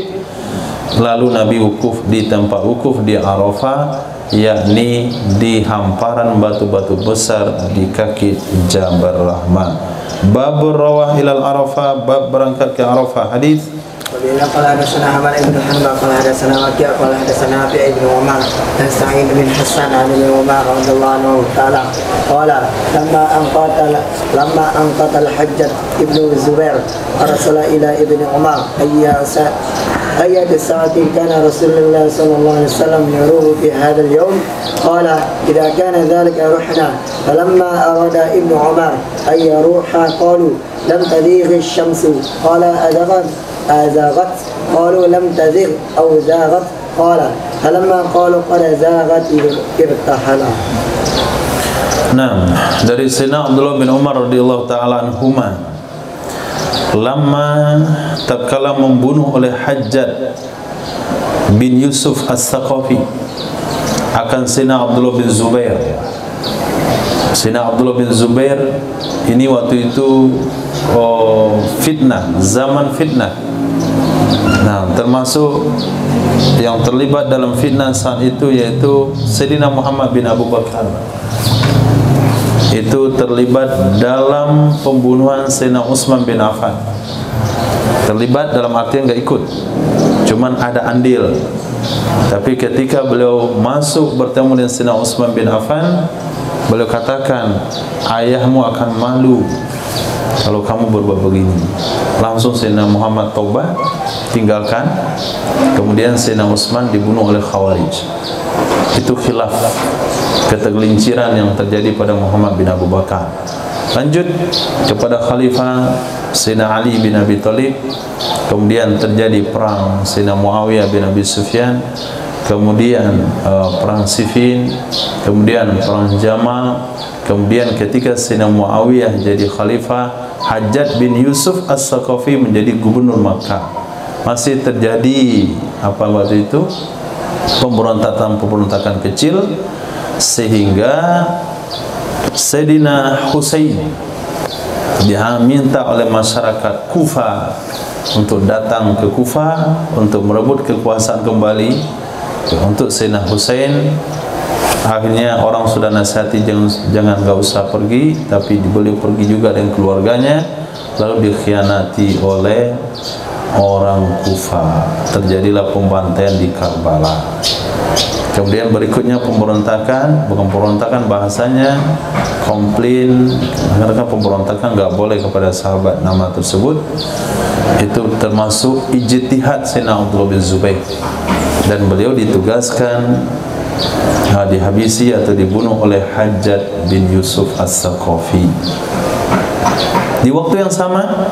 lalu Nabi wukuf di tempat wukuf di Arafah, yakni di hamparan batu-batu besar di kaki Jabal Rahmah. Bab rawah ilal Arafah, bab berangkat ke Arafah. Hadis وبه قال حدثنا حماد بن حنبل قال حدثنا وكيع قال حدثنا نافع بن عمر عن سعيد بن حسان عن ابن عمر رضي الله عنه تعالى قال لما انقضى الحج ابن الزبير ارسل الى ابن عمر أي ساعة كان رسول الله صلى الله عليه وسلم يروه في هذا اليوم؟ قال إذا كان ذلك رحنا. فلما أراد ابن عمر أن يروح قالوا لم تزيغ الشمس. قال أزاغت؟ قالوا لم تزغ أو زاغت. قال فلما قالوا قد زاغت ارتحل. Nah, dari Sayyidina Abdullah bin Umar radhiyallahu taala anhuma, lama tatkala membunuh oleh Hajjaj bin Yusuf As-Saqafi akan Sayyidina Abdullah bin Zubair. Sayyidina Abdullah bin Zubair ini waktu itu fitnah, zaman fitnah. Nah, termasuk yang terlibat dalam fitnah saat itu yaitu Sayyidina Muhammad bin Abu Bakar. Itu terlibat dalam pembunuhan Sayyidina Utsman bin Affan. Terlibat dalam artian enggak ikut, cuman ada andil. Tapi ketika beliau masuk bertemu dengan Sayyidina Utsman bin Affan, beliau katakan, ayahmu akan malu kalau kamu berbuat begini. Langsung Sayyidina Muhammad taubah, tinggalkan. Kemudian Sayyidina Utsman dibunuh oleh Khawarij. Itu khilaf, ketergelinciran yang terjadi pada Muhammad bin Abu Bakar. Lanjut kepada Khalifah Sayyidina Ali bin Abi Thalib. Kemudian terjadi perang Sayyidina Muawiyah bin Abi Sufyan. Kemudian perang Siffin. Kemudian perang Jamal. Kemudian ketika Sayyidina Muawiyah jadi khalifah, Hajjaj bin Yusuf As-Saqafi menjadi gubernur Makkah. Masih terjadi apa waktu itu? Pemberontakan kecil, sehingga Sayyidina Husain dia minta oleh masyarakat Kufah untuk datang ke Kufah untuk merebut kekuasaan kembali untuk Sayyidina Husain. Akhirnya orang sudah nasihati jangan gak usah pergi, tapi beliau pergi juga dengan keluarganya, lalu dikhianati oleh orang Kufah. Terjadilah pembantaian di Karbala. Kemudian berikutnya pemberontakan, bukan pemberontakan bahasanya, komplain, karena pemberontakan nggak boleh kepada sahabat nama tersebut. Itu termasuk ijtihad Sayyidina Abdullah bin Zubair, dan beliau ditugaskan dihabisi atau dibunuh oleh Hajjaj bin Yusuf As-Saqafi. Di waktu yang sama,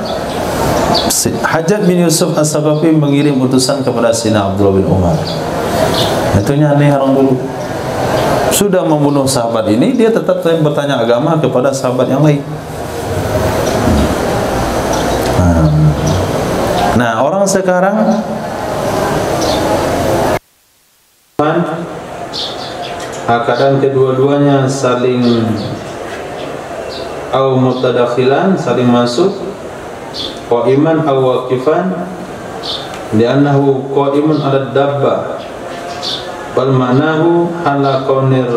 Hajjaj bin Yusuf As-Saqafi mengirim utusan kepada Sayyidina Abdullah bin Umar. Itunya aneh orang dulu. Sudah membunuh sahabat ini, dia tetap bertanya agama kepada sahabat yang lain. Nah, orang sekarang kadang kedua-duanya saling au mutadakhilan, saling masuk, qa'iman aw waqifan, li'annahu qa'imun 'ala dabbah, bal ma'nahu ala qaunir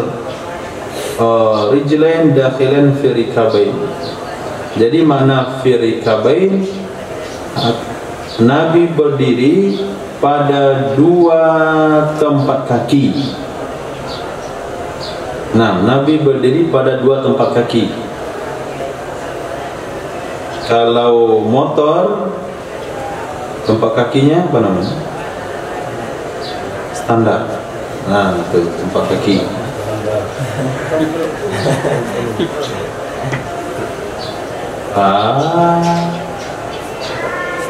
rijlain dakhilan fi rikabain. Jadi makna fi rikabain, Nabi berdiri pada dua tempat kaki. Nah, Nabi berdiri pada dua tempat kaki. Kalau motor, tempat kakinya apa namanya? Standar. Nah, itu tempat kaki.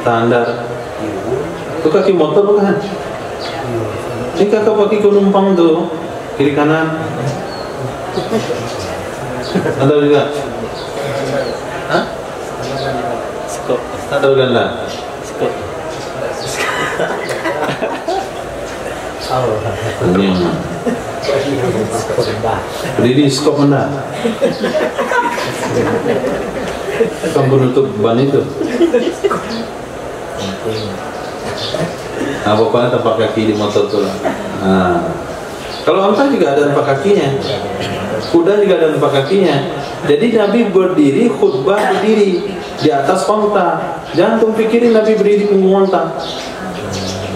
Standar. Itu kaki motor bukan? Ini kakak pakai penumpang tuh, kiri kanan. Ada juga? Hah? Standar ganda. Ini berdiri skop mana? Kan penutup ban itu. Nah, pokoknya tempat kaki di motor tuh lah. Nah, kalau onta juga ada tempat kakinya, kuda juga ada tempat kakinya. Jadi Nabi berdiri, khutbah berdiri di atas onta. Jangan tuh pikirin Nabi berdiri punggung onta,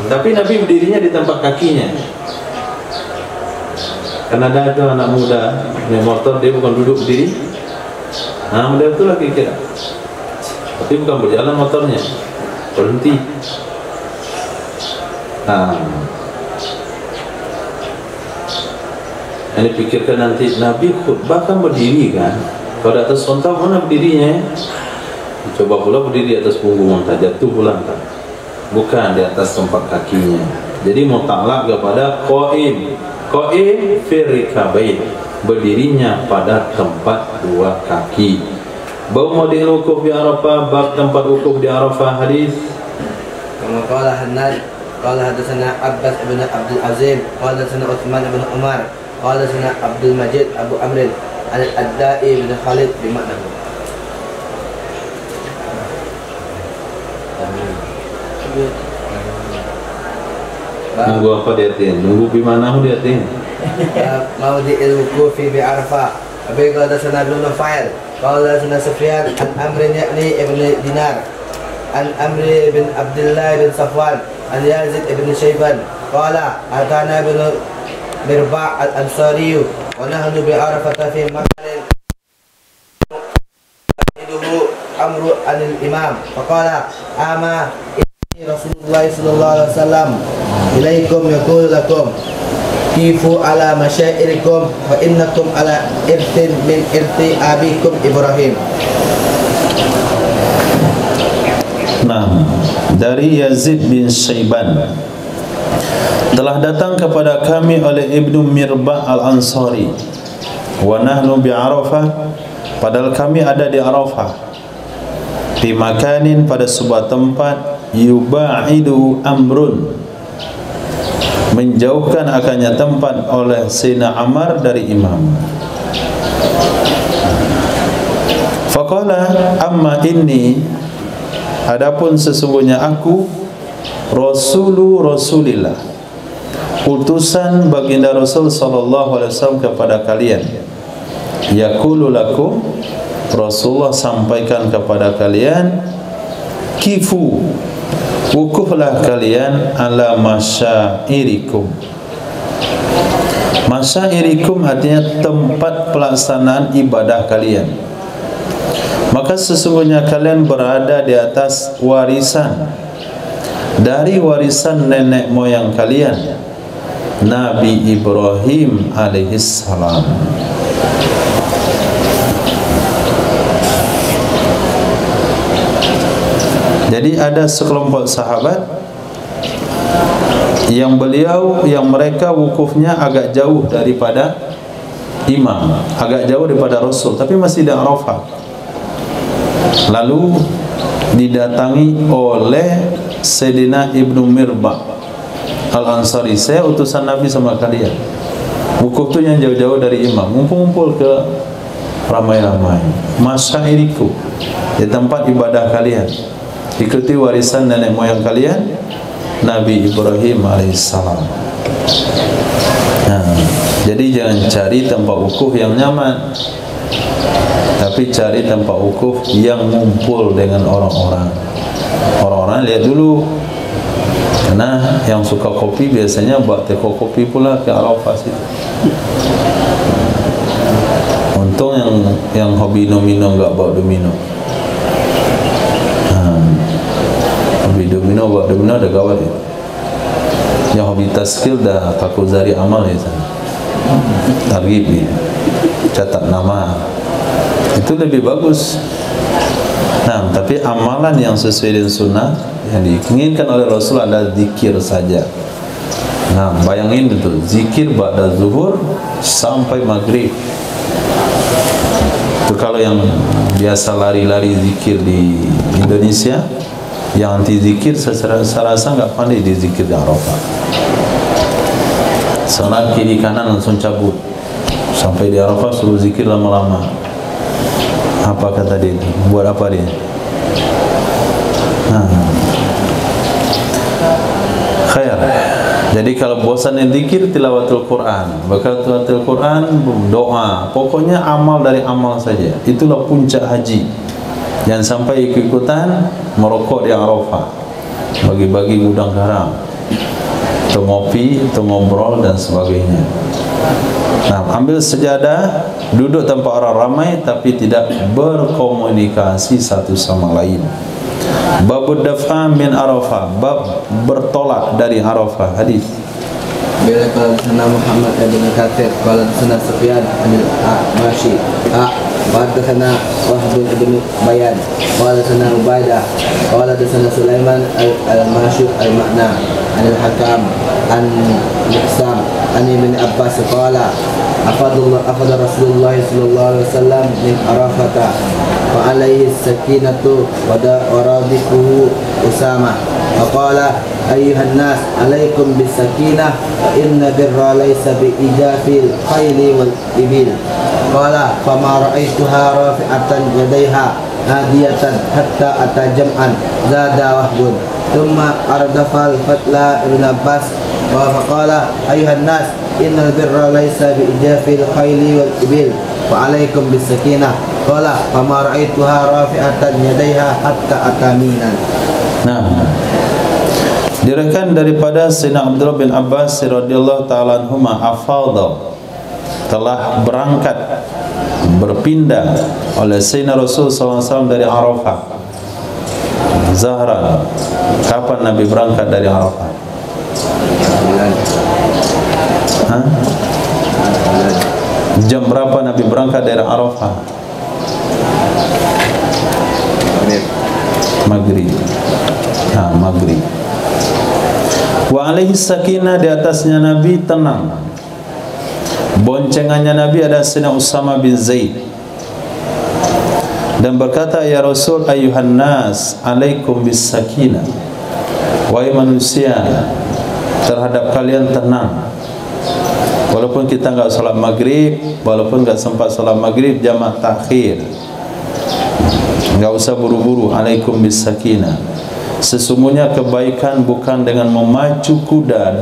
tapi Nabi berdirinya di tempat kakinya. Karena ada itu anak muda naik motor, dia bukan duduk berdiri. Nah, muda itu lagi kira, tapi bukan berjalan motornya, berhenti. Nah, ini pikirkan nanti Nabi khutbah kan berdiri kan. Kalau di atas onta mana berdirinya? Coba pula berdiri di atas punggung onta, jatuh pula kan? Bukan di atas tempat kakinya. Jadi mutlak kepada qaim. Qaim fi rikabain, berdirinya pada tempat dua kaki. Bau model wukuf di Arafah, bab tempat wukuf di Arafah. Hadis kama qala Hannad qala hadatsana Abbas bin Abdul Azim qala hadatsana Utsman bin Umar qala hadatsana Abdul Majid Abu Amr al-Addai bin Khalid bi maknahu. nunggu apa dia tin? Nunggu di mana dia tin? Mau di al-wuqufi bi Arafah. Abi qala hadatsana Ibn Nufail qala hadatsana Sufyan an Amr yakni ibn Dinar an Amr bin Abdullah bin Safwan an Yazid ibn Shayban qala atana ibn Mirba' al-Ansari wa nahnu bi Arafah fi makanin iduhu amru anil imam faqala ama Rasulullah sallallahu alaihi wasallam ilaikum yaqulu lakum kifu ala masyairikum fa innakum ala irtin min irti abikum Ibrahim. Nah, dari Yazid bin Syaiban, telah datang kepada kami oleh Ibnu Mirba' al-Ansari, wa nahnu bi Arafah, padahal kami ada di Arafah, di makanin, pada sebuah tempat, yuba'idu amrun, menjauhkan akannya tempat oleh Sayyidina Ammar dari imam. Faqala amma inni, adapun sesungguhnya aku Rasulillah, utusan baginda Rasul sallallahu alaihi wasallam kepada kalian. Yaqulu lakum, Rasulullah sampaikan kepada kalian, kifu, wukuflah kalian ala masyairikum. Masyairikum artinya tempat pelaksanaan ibadah kalian. Maka sesungguhnya kalian berada di atas warisan dari warisan nenek moyang kalian, Nabi Ibrahim alaihissalam. Jadi ada sekelompok sahabat yang mereka wukufnya agak jauh daripada imam, agak jauh daripada Rasul, tapi masih di Arafah. Lalu didatangi oleh Sayyidina Ibnu Mirba' al-Ansari, saya utusan Nabi sama kalian. Wukuf itu yang jauh-jauh dari imam, ngumpul ke ramai-ramai. Masyairiku, di tempat ibadah kalian, ikuti warisan nenek moyang kalian, Nabi Ibrahim alaihissalam. Nah, jadi jangan cari tempat wukuf yang nyaman, tapi cari tempat wukuf yang ngumpul dengan orang-orang. Orang-orang lihat dulu, karena yang suka kopi biasanya buat teko kopi pula ke Arafah situ. Untung yang hobi nomino nggak bawa domino. Hobi domino bawa domino ada gawat ya. Yang hobi taskil dah takut zari amal ya sana. Targhib ya. Catat nama. Itu lebih bagus. Nah, tapi amalan yang sesuai dengan sunnah yang diinginkan oleh Rasul adalah zikir saja. Nah, bayangin itu zikir ba'da zuhur sampai maghrib. Itu kalau yang biasa lari-lari zikir di Indonesia, yang anti zikir saya rasa nggak pandai di zikir di Arafah. Soalnya kiri kanan langsung cabut. Sampai di Arafah suruh zikir lama-lama. Apa kata dia? Buat apa dia? Khair. Jadi kalau bosan yang zikir, tilawatul Quran. Bakal tilawatul Quran, doa. Pokoknya amal dari amal saja. Itulah puncak haji. Jangan sampai ikut-ikutan merokok di Arafah, bagi-bagi gudang garam, atau ngopi, atau ngobrol dan sebagainya. Nah, ambil sejadah, duduk tempat orang ramai tapi tidak berkomunikasi satu sama lain. Bab dafa min Arafah, bab bertolak dari Arafah. Hadis. Bila qala sana Muhammad bin Katsir qala sana Sufyan bin Mashi qala sana Wahb bin Bayan qala sana Ubaidah qala sana Sulaiman al-Mashi al-Ma'na al-Hakam an Miqsam an Ibn Abbas qala afadha Rasulullah sallallahu alaihi wasallam min Arafata wa alaihi sakinatu wa radikuhu Usama faqala ayyuhan nas alaikum bisakinah fa inna birra laysa biijafil khayli wal ibil qala fama ra'aituha rafi'atan yadayha hadiyatan hatta ata jam'an zada wahbun thumma ardafal fatla Ibn Abbas wa faqala ayyuhan nas innal birra laysa biijafil khayli wal ibil fa alaikum bisakinah qala fama ra'aituha rafi'atan yadayha hatta ataminan. Nah, diriwayatkan daripada Sayyidina Abdullah bin Abbas radhiyallahu taala anhuma afadha, telah berangkat berpindah oleh Sayyidina Rasul SAW dari Arafah. Zahra, kapan Nabi berangkat dari Arafah? Jam berapa Nabi berangkat dari Arafah? Maghrib. Maghrib. Wa alaihi sakinah, di atasnya Nabi tenang. Boncengannya Nabi ada Sayyidina Usama bin Zaid. Dan berkata, ya Rasul, ayuhan nas, alaikum bis sakinah. Wahai manusia, terhadap kalian tenang. Walaupun kita enggak salat maghrib, walaupun enggak sempat salat maghrib, jamak takhir, enggak usah buru-buru. Alaikum bis sakinah. Sesungguhnya kebaikan bukan dengan memacu kuda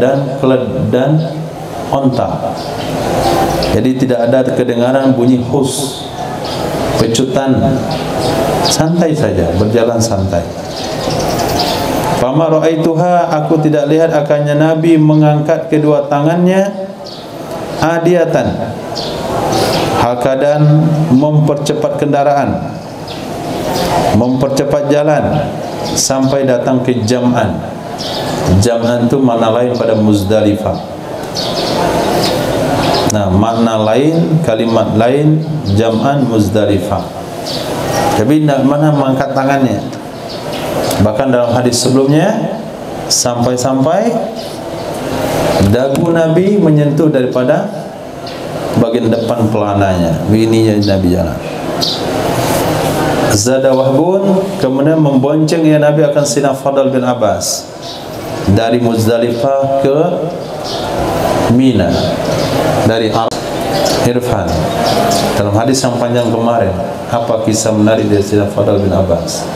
dan onta. Jadi tidak ada kedengaran bunyi hus, pecutan. Santai saja, berjalan santai. Fama ra'aituha, aku tidak lihat akannya Nabi mengangkat kedua tangannya adiatan, hal keadaan mempercepat kendaraan, mempercepat jalan sampai datang ke Jam'an. Jam'an itu makna lain pada Muzdalifah. Nah, makna lain, kalimat lain Jam'an Muzdalifah. Tapi mana mengangkat tangannya. Bahkan dalam hadis sebelumnya, sampai-sampai dagu Nabi menyentuh daripada bagian depan pelananya. Begini Nabi jalan. Zada Wahbun, kemudian membonceng ya Nabi akan Sayyidina Fadl bin Abbas dari Muzdalifah ke Mina, dari Irfan. Dalam hadis yang panjang kemarin, apa kisah menarik dari Sayyidina Fadl bin Abbas?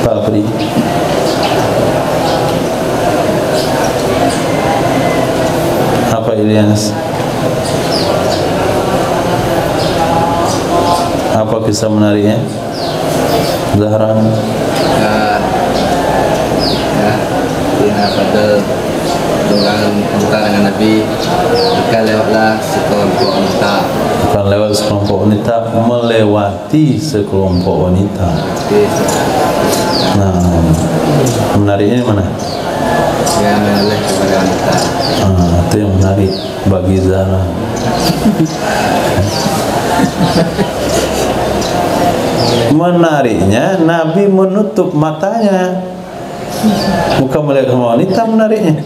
Pak Pri, apa Ilyas? Apa kisah menariknya? Zahra. Pada dengan Nabi, bukan lewatlah sekelompok wanita. Bukan lewat sekelompok wanita, melewati sekelompok wanita. Nah, menariknya mana? Yang menoleh kepada wanita. Itu yang menarik bagi Zahra. Menariknya Nabi menutup matanya, bukan melihat wanita. Menariknya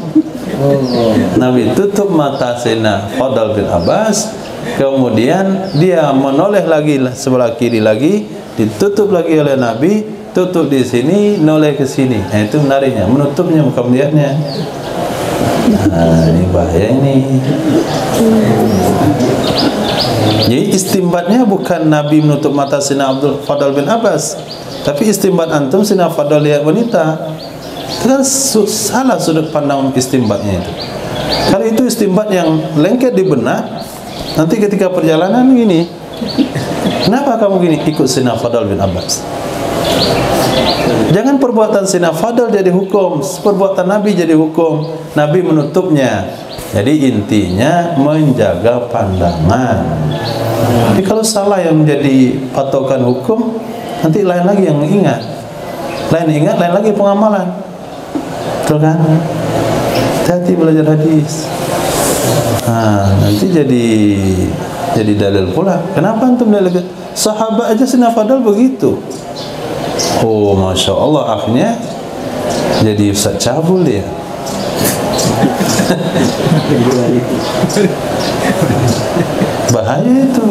Nabi tutup mata Sayyidina Fadl bin Abbas, Kemudian dia menoleh lagi sebelah kiri lagi, ditutup lagi oleh Nabi, tutup di sini, noleh ke sini. Nah, itu menariknya, menutupnya bukan melihatnya. Nah, ini bahaya ini. Jadi istimbatnya bukan Nabi menutup mata Sina Abdul Fadl bin Abbas, tapi istimbat antum Sina Fadl lihat wanita. Itu kan salah sudut pandang istimbatnya itu. Kalau itu istimbat yang lengket di benak, nanti ketika perjalanan gini, kenapa kamu gini? Ikut Sina Fadl bin Abbas. Jangan perbuatan Sina Fadl jadi hukum, perbuatan Nabi jadi hukum. Nabi menutupnya. Jadi intinya menjaga pandangan. Jadi kalau salah yang menjadi patokan hukum, nanti lain lagi yang ingat. Lain lagi pengamalan. Betul kan? Hati-hati belajar hadis. Nah, nanti jadi dalil pula. Kenapa antum dalil? Sahabat aja Sina Fadl begitu. Oh, masya Allah, akhirnya jadi Ustaz cabul dia. Bahaya itu.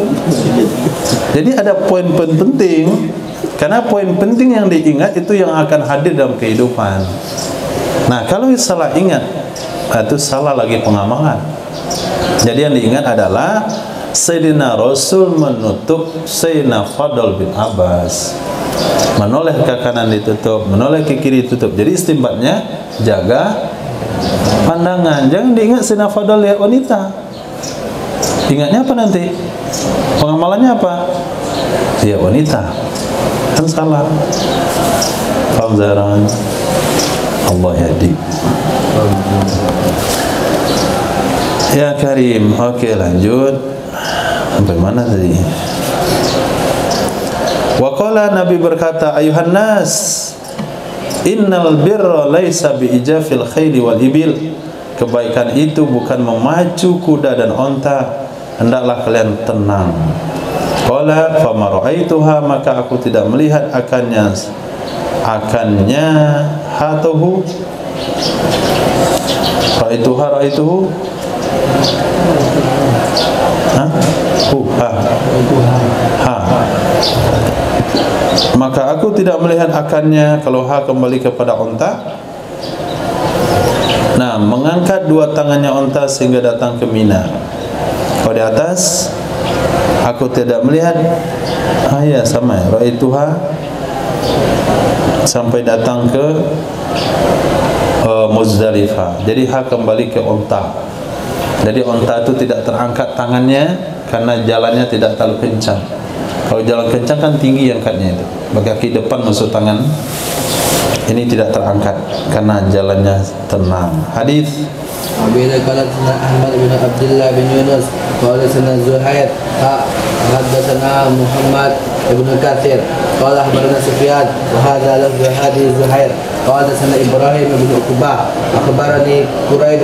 Jadi ada poin-poin penting, karena poin penting yang diingat itu yang akan hadir dalam kehidupan. Nah, kalau salah ingat, itu salah lagi pengamalan. Jadi yang diingat adalah Sayyidina Rasul menutup Sayyidina Fadl bin Abbas, menoleh ke kanan ditutup, menoleh ke kiri ditutup. Jadi istimbatnya jaga pandangan. Jangan diingat Sayyidina Fadl lihat wanita. Ingatnya apa nanti? Pengamalannya apa? Lihat wanita. Kan salah. Paham Zaran? Allah yahdi. Ya Karim. Oke, lanjut. Sampai mana tadi? Waqala, Nabi berkata, ayuhan nas, innal birra laisa bi ijafil khayli wal ibil. Kebaikan itu bukan memacu kuda dan onta, hendaklah kalian tenang. Qala fama ra'aituha, maka aku tidak melihat akannya hatuhu. Ra'aituhu maka aku tidak melihat akannya. Kalau ha kembali kepada onta. Nah, mengangkat dua tangannya onta sehingga datang ke Mina. Kalau di atas, aku tidak melihat. Ya sama ya, ra'aituha sampai datang ke Muzdalifah. Jadi ha kembali ke onta. Jadi onta itu tidak terangkat tangannya karena jalannya tidak terlalu kencang. Kalau jalan kencang kan tinggi angkatnya itu. Kaki depan masuk tangan. Ini tidak terangkat karena jalannya tenang. Hadis. Bila qala Ahmad bin Abdullah bin Yunus qala sana Zuhair haddatsana Muhammad ibn Katsir qala akhbarana Sufyan wa hadha lafzu hadis Zuhair qala sana Ibrahim bin Uqbah akhbarani Quraib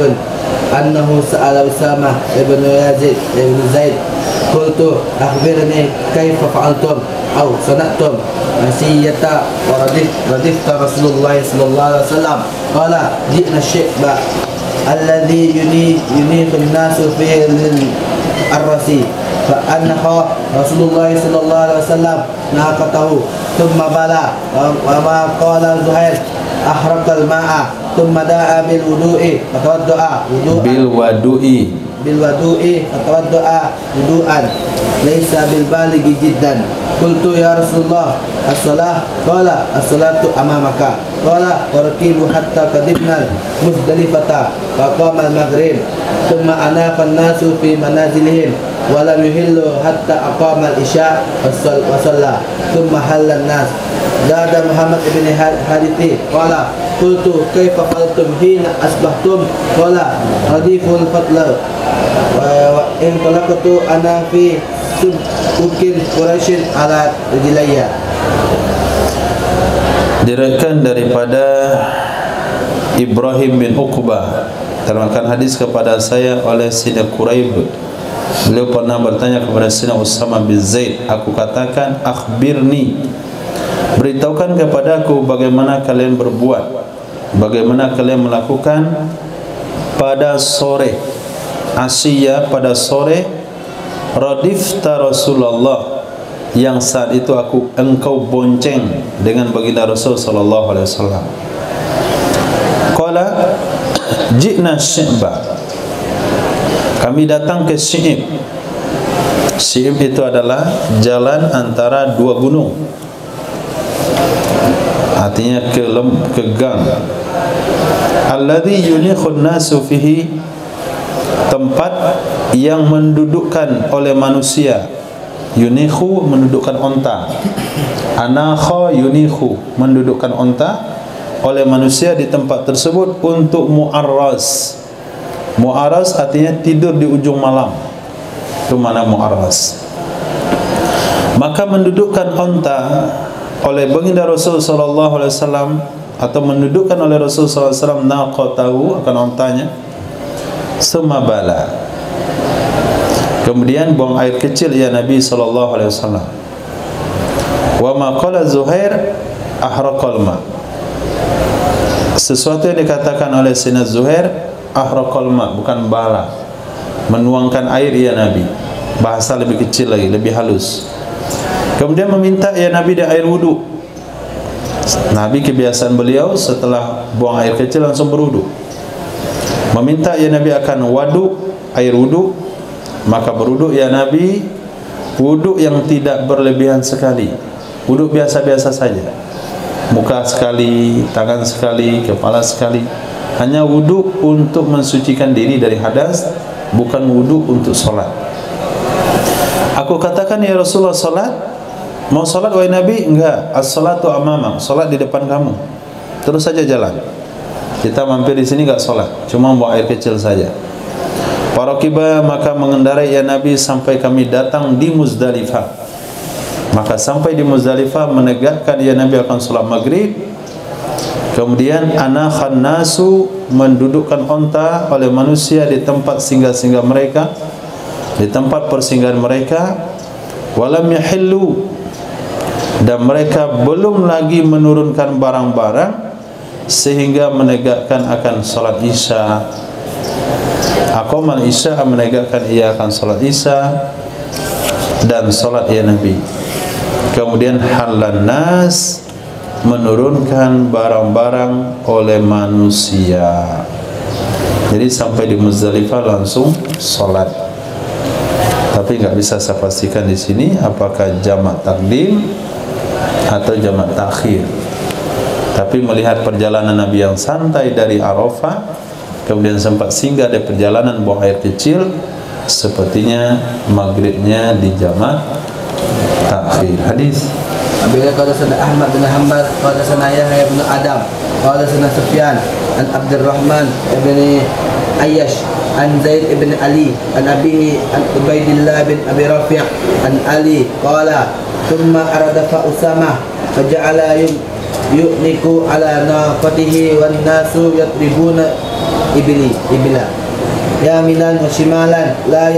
annahu sa'ala Usama ibn Yazid ibn Zaid qultu akhbirni kaifa fa'altum aw sana'tum masiyata wa radifta Rasulullah sallallahu alaihi wasallam qala ji'na syi'ba alladhi yunifun nasu fi al-rasi fa'annaha Rasulullah sallallahu alaihi wasallam naqatahu thumma bala wa ma qala Zuhair ahraqa al-ma'a thumma da'a bil wudu'i fatawadda'a bil wadu'i fatawadda'a wudu'an laysa bil balighi jiddan. Qultu ya Rasulullah as-salah qala as-salatu amamaka qala warqibu hatta qadimna Muzdalifata faqama al-maghrib thumma anafa an-nasu fi manazilihim wa lam yuhillu hatta aqama al-isya wa shalla thumma halla an-nas. Zada Muhammad ibn Hadithi qala qultu kaifa qaltum hina asbahtum qala radiful fadla wa in talaqtu ana fi sukin Quraisyin ala rijlayya. Diriwayatkan daripada Ibrahim bin Uqbah, terangkan hadis kepada saya oleh Sina Quraib. Beliau pernah bertanya kepada Sina Usama bin Zaid, aku katakan akhbirni, beritahukan kepadaku bagaimana kalian berbuat, bagaimana kalian melakukan pada sore Asya, pada sore radifta Rasulullah, yang saat itu engkau bonceng dengan baginda Rasul sallallahu alaihi wasallam. Qala ji'na Syi'ba, kami datang ke Syi'ib. Syi'ib itu adalah jalan antara dua gunung, artinya ke gang. Alladhi yunikhun nasu fihi, tempat yang mendudukkan oleh manusia. Yunikhu, mendudukkan onta. Anakha yunikhu, mendudukkan onta oleh manusia di tempat tersebut untuk mu'arras. Mu'arras artinya tidur di ujung malam. Itu mana mu'arras. Maka mendudukkan onta oleh baginda Rasul sallallahu alaihi wasallam, atau mendudukkan oleh Rasul sallallahu alaihi wasallam naqatahu, akan ontanya. Sumabala, kemudian buang air kecil ya Nabi sallallahu alaihi wasallam. Wa ma qala Zuhair ahraqal ma, sesuatu yang dikatakan oleh Sayyidina Zuhair ahraqal ma, bukan bala, menuangkan air ya Nabi, bahasa lebih kecil lagi, lebih halus. Kemudian meminta ya Nabi dia air wudu. Nabi kebiasaan beliau setelah buang air kecil langsung berwudu. Meminta ya Nabi akan air wudu. Maka berwudu ya Nabi, wudu yang tidak berlebihan sekali, wudu biasa-biasa saja, muka sekali, tangan sekali, kepala sekali, hanya wudu untuk mensucikan diri dari hadas, bukan wudu untuk solat. Aku katakan ya Rasulullah, solat, mau solat wahai Nabi? Enggak, as-salatu amamak, solat di depan kamu, terus saja jalan. Kita mampir di sini enggak solat, cuma buang air kecil saja. Warakiba, maka mengendarai ya Nabi sampai kami datang di Muzdalifah. Maka sampai di Muzdalifah menegakkan ya Nabi akan salat maghrib. Kemudian anakhan nasu, mendudukkan onta oleh manusia di tempat singgah-singgah mereka, di tempat persinggahan mereka. Walam yahillu, dan mereka belum lagi menurunkan barang-barang sehingga menegakkan akan salat Isya. Aqamal Isya, menegakkan ia akan salat Isya dan salat ya Nabi. Kemudian halan nas, menurunkan barang-barang oleh manusia. Jadi sampai di Muzdalifah langsung salat. Tapi enggak bisa saya pastikan di sini apakah jamak takdim atau jamak takhir. Tapi melihat perjalanan Nabi yang santai dari Arafah, kemudian sempat singgah dari perjalanan buang air kecil, sepertinya maghribnya di jamak takhir. Hadis. Apabila qala sana Ahmad bin Hanbal, qala sana Yahya bin Adam, qala sana Sufyan an Abdurrahman bin Ayyash an Zaid bin Ali an abihi an Ubaidillah bin Abi Rafi' an Ali qala thumma aradafa Usamah faja'ala yu'niku ala naqatihi wan nasu yatribuna ibila yaminan wa shimalan la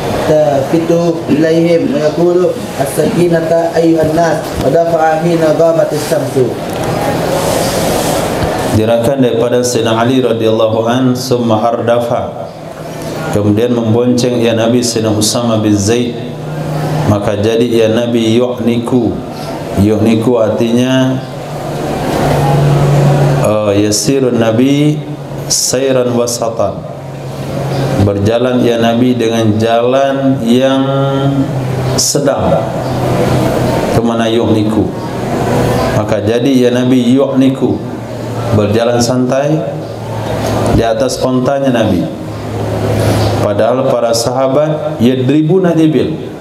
yaltafitu ilaihim wa yaqulu as-sakinata ayyuhan nas wa dafa'a hina ghabat as-samsu. Diriwayatkan daripada Sayyidina Ali radhiyallahu an, summa ardafa, kemudian membonceng ya Nabi Sayyidina Usama bin Zaid, maka jadi ya Nabi yu'niku artinya yasirun Nabi sayran wasatan, berjalan ya Nabi dengan jalan yang sedang. Kemana yu'niku, maka jadi ya Nabi yu'niku, berjalan santai di atas ontanya Nabi. Padahal para sahabat yadribuna ibil,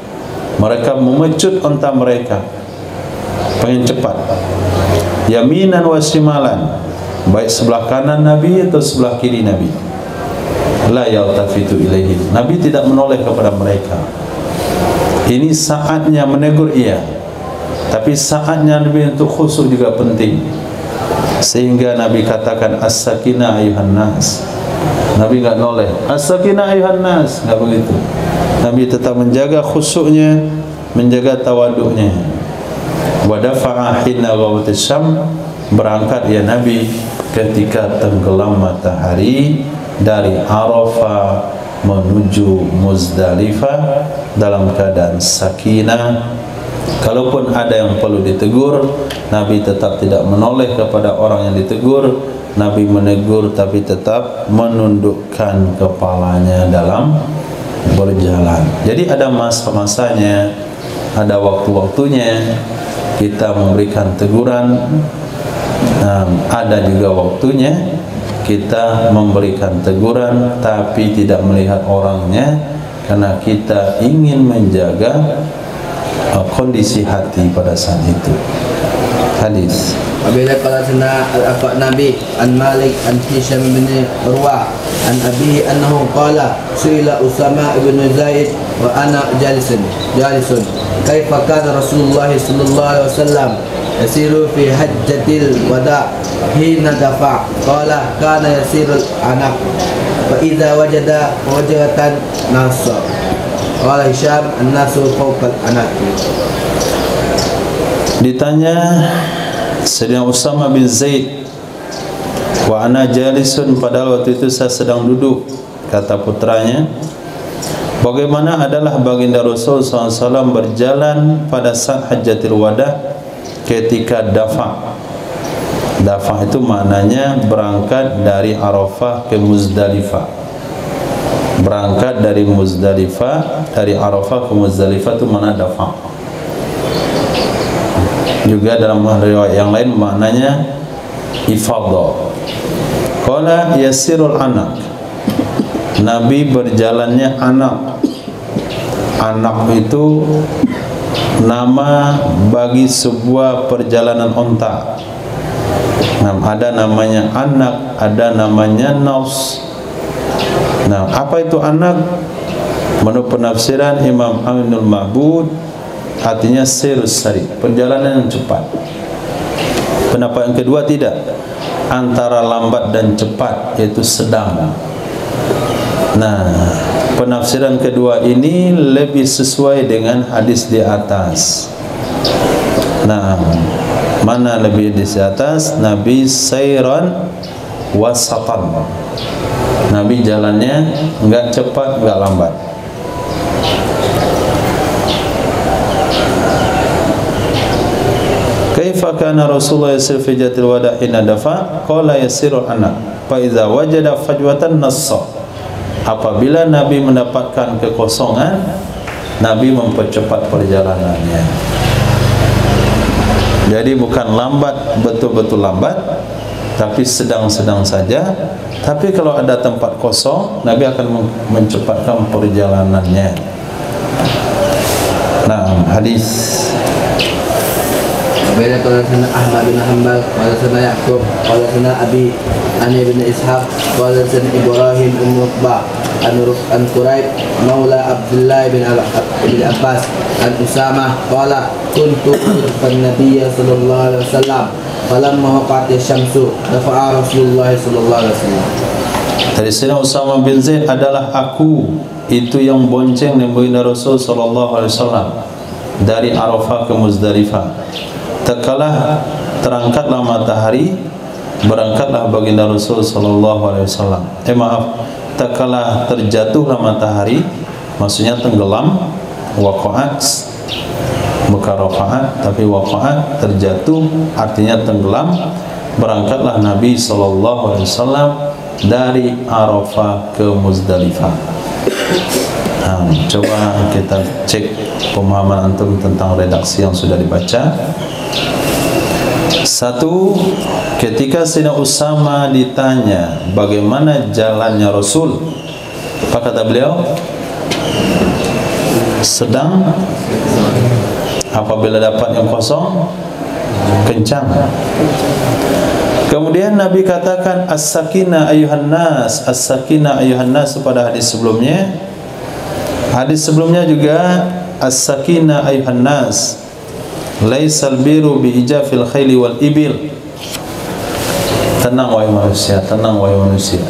mereka memecut onta mereka, pengen cepat. Yaminan wa shimalan, baik sebelah kanan Nabi atau sebelah kiri Nabi. La yaltafitu ilaihim, Nabi tidak menoleh kepada mereka. Ini saatnya menegur iya, tapi saatnya Nabi untuk khusyuk juga penting. Sehingga Nabi katakan as-sakinah ayuhan nas. Nabi enggak noleh as-sakinah ayuhan nas, enggak begitu. Nabi tetap menjaga khusyuknya, menjaga tawaduknya. Wa dafa'a hina ghawatis syam, berangkat ya Nabi ketika tenggelam matahari dari Arafah menuju Muzdalifah dalam keadaan sakinah. Kalaupun ada yang perlu ditegur, Nabi tetap tidak menoleh kepada orang yang ditegur. Nabi menegur tapi tetap menundukkan kepalanya dalam berjalan. Jadi ada masa-masanya, ada waktu-waktunya kita memberikan teguran. Ada juga waktunya kita memberikan teguran tapi tidak melihat orangnya, karena kita ingin menjaga kondisi hati pada saat itu. Hadis. Apabila qala sana al-afa Nabi an Malik an Hisham bin Urwah an abihi annahu qala su'ila Usama ibn Zaid wa ana jalisun kaifa kana Rasulullah sallallahu alaihi wasallam yasiru fi hajjatil wada hina dafa qala kana yasirul anak fa idza wajada wajhatan nasab qala Hisham an-nasu fawqa al-anak. Ditanya Sayyidina Usama bin Zaid, wa ana jalisun, padahal waktu itu saya sedang duduk, kata putranya, bagaimana adalah baginda Rasul SAW berjalan pada saat Hajjatul Wada ketika dafa. Dafa itu maknanya berangkat dari Arafah ke Muzdalifah. Berangkat dari Muzdalifah, dari Arafah ke Muzdalifah itu mana dafa. Juga dalam riwayat yang lain maknanya ifadha. Qala yasirul anak, Nabi berjalannya anak. Anak itu nama bagi sebuah perjalanan onta. Ada namanya anak, ada namanya nafs. Apa itu anak? Menurut penafsiran Imam Aminul Ma'bud, artinya sirus sari, perjalanan yang cepat. Pendapat yang kedua tidak, antara lambat dan cepat, yaitu sedang. Penafsiran kedua ini lebih sesuai dengan hadis di atas. Mana lebih di atas? Nabi sayran wasatan, Nabi jalannya enggak cepat enggak lambat. Kaifa kana Rasulullah yasir fi jatil wada hina dafa qala yasirul anak fa idza wajada fajwatan nassa. Apabila Nabi mendapatkan kekosongan, Nabi mempercepat perjalanannya. Jadi bukan lambat, betul-betul lambat, tapi sedang-sedang saja. Tapi kalau ada tempat kosong, Nabi akan mencepatkan perjalanannya. Hadis. Bila qala sana Ahmad bin Hanbal qala sana Yaqub qala sana Abi Ani bin Ishaq qala sana Ibrahim bin Uqbah an Quraib maula Abdullah bin Abbas an Usamah qala kuntu bin Nabiy sallallahu alaihi wasallam falamma waqa'at asy-syamsu dafa'a Rasulullah sallallahu alaihi wasallam. Dari Sayyidina Usama bin Zaid adalah aku itu yang bonceng Nabi Rasul sallallahu alaihi wasallam dari Arafah ke Muzdalifah. Tatkala terangkatlah matahari, berangkatlah baginda Rasul sallallahu alaihi wasallam. Tatkala terjatuhlah matahari, maksudnya tenggelam, waqa'at, bukan rafa'at tapi waqa'at, terjatuh artinya tenggelam. Berangkatlah Nabi sallallahu alaihi wasallam dari Arafah ke Muzdalifah. Coba kita cek pemahaman antum tentang redaksi yang sudah dibaca. Satu, ketika Sayyidina Usama ditanya bagaimana jalannya Rasul, apa kata beliau? Sedang. Apabila dapat yang kosong, kencang. Kemudian Nabi katakan as-sakinah ayuhan nas, as-sakinah ayuhan nas pada hadis sebelumnya. Hadis sebelumnya juga as-sakinah ayuhan nas, laisal biru bi ijafil khayli wal ibil. Tenang wahai manusia, tenang wahai manusia.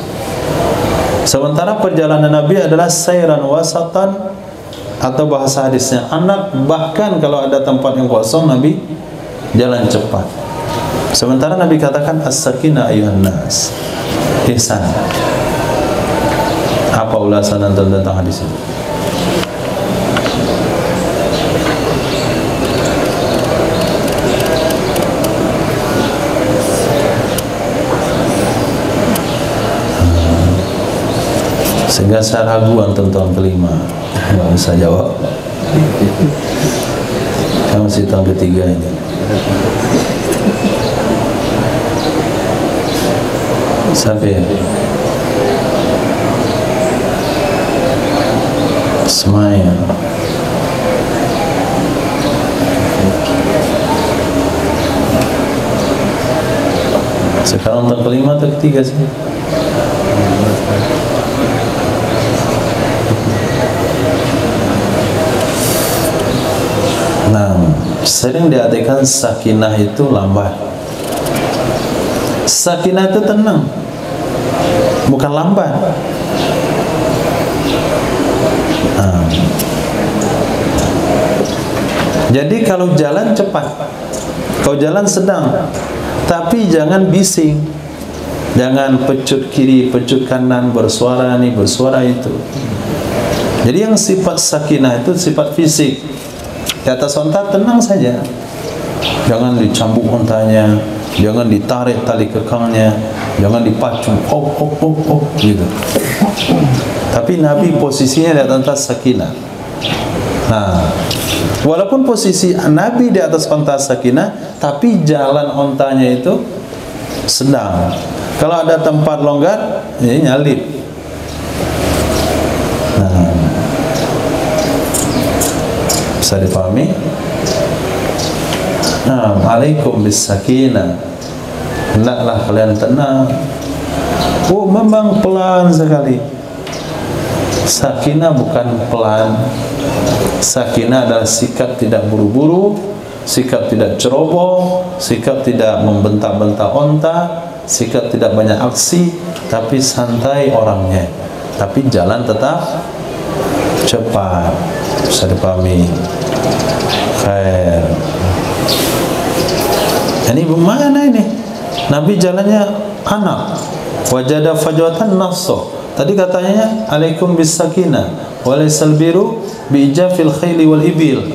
Sementara perjalanan Nabi adalah sayran wasatan, atau bahasa hadisnya anak. Bahkan kalau ada tempat yang kosong, Nabi jalan cepat. Sementara Nabi katakan as-sakinah ayuhan nas, ihsan. Apa ulasan antum tentang hadis ini? Sehingga saya ragu antum tahun kelima nggak bisa jawab. Kamu masih tahun ketiga ini. Siapa ya? Semaya. Sekarang tahun kelima atau ketiga sih? Nah, sering diartikan sakinah itu lambat. Sakinah itu tenang, bukan lambat. Nah, jadi kalau jalan cepat, kalau jalan sedang, tapi jangan bising, jangan pecut kiri, pecut kanan, bersuara ini, bersuara itu. Jadi yang sifat sakinah itu sifat fisik. Di atas onta tenang saja, jangan dicambuk ontanya, jangan ditarik tali kekangnya, jangan dipacu, gitu. Tapi Nabi posisinya di atas sakinah. Nah, walaupun posisi Nabi di atas onta sakinah, tapi jalan ontanya itu sedang. Kalau ada tempat longgar, ini nyalip. Nah, bisa dipahami? Nah, alaikum bis sakinah. Hendaklah kalian tenang. Oh, memang pelan sekali. Sakinah bukan pelan. Sakinah adalah sikap tidak buru-buru, sikap tidak ceroboh, sikap tidak membentak-bentak onta, sikap tidak banyak aksi, tapi santai orangnya. Tapi jalan tetap cepat. Bisa dipahami? Khair. Ini bagaimana ini? Nabi jalannya anak. Wajada fajwatan nafsu. Tadi katanya alaikum bis sakinah walaysal biru bi ijafil khayli wal ibil.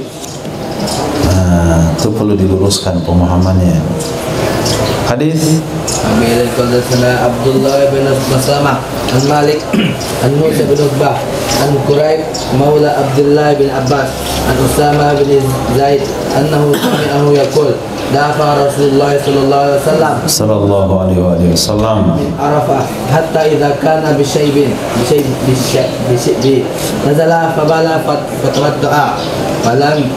Nah, itu perlu diluruskan pemahamannya. Hadis Abil Qadasana Abdullah bin Maslamah an Malik an Musa bin Uqbah an Quraib Maula Abdullah bin Abbas an Usama bin Zaid annahu sami'ahu yaqul dafa Rasulullah sallallahu alaihi wasallam min Arafah hatta idza kana bi shaybin nazala fabala fatawadda'a falam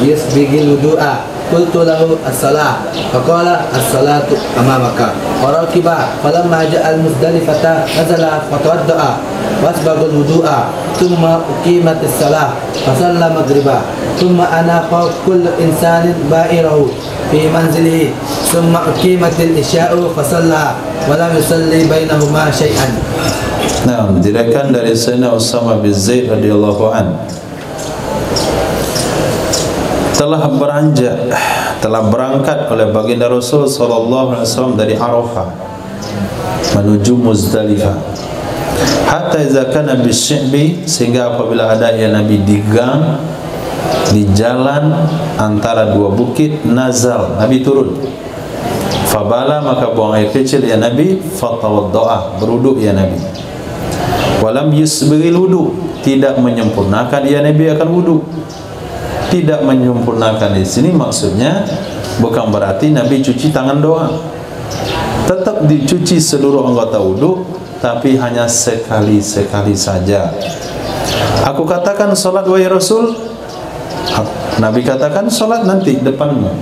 yasbigil wudu'a qultu lahu as-salah faqala as-salatu amamaka warakiba falamma ja'a al-muzdalifata nazala fatawadda'a wasbagul wudu'a thumma uqimat as-salah fasalla maghriba thumma anaqa kullu insanin ba'irahu fi manzilihi thumma uqimat al-isya'u fasalla wa lam yusalli bainahuma syai'an. Nah, diriwayatkan dari Sayyidina Usama bin Zaid radhiyallahu anhu telah berangkat oleh baginda Rasul sallallahu alaihi wasallam dari Arafah menuju Muzdalifah. Hatta idza kana bisy'bi, sehingga apabila ada ya Nabi di gang, di jalan antara dua bukit, nazal, Nabi turun. Fabala, maka buang air kecil ya Nabi, fatawadda'a, berwudu ya Nabi. Walam yusbiril wudu, tidak menyempurnakan ya Nabi akan wudu. Tidak menyempurnakan di sini maksudnya bukan berarti Nabi cuci tangan doang. Tetap dicuci seluruh anggota wudu, tapi hanya sekali-sekali saja. Aku katakan salat wahai Rasul, Nabi katakan salat nanti depanmu.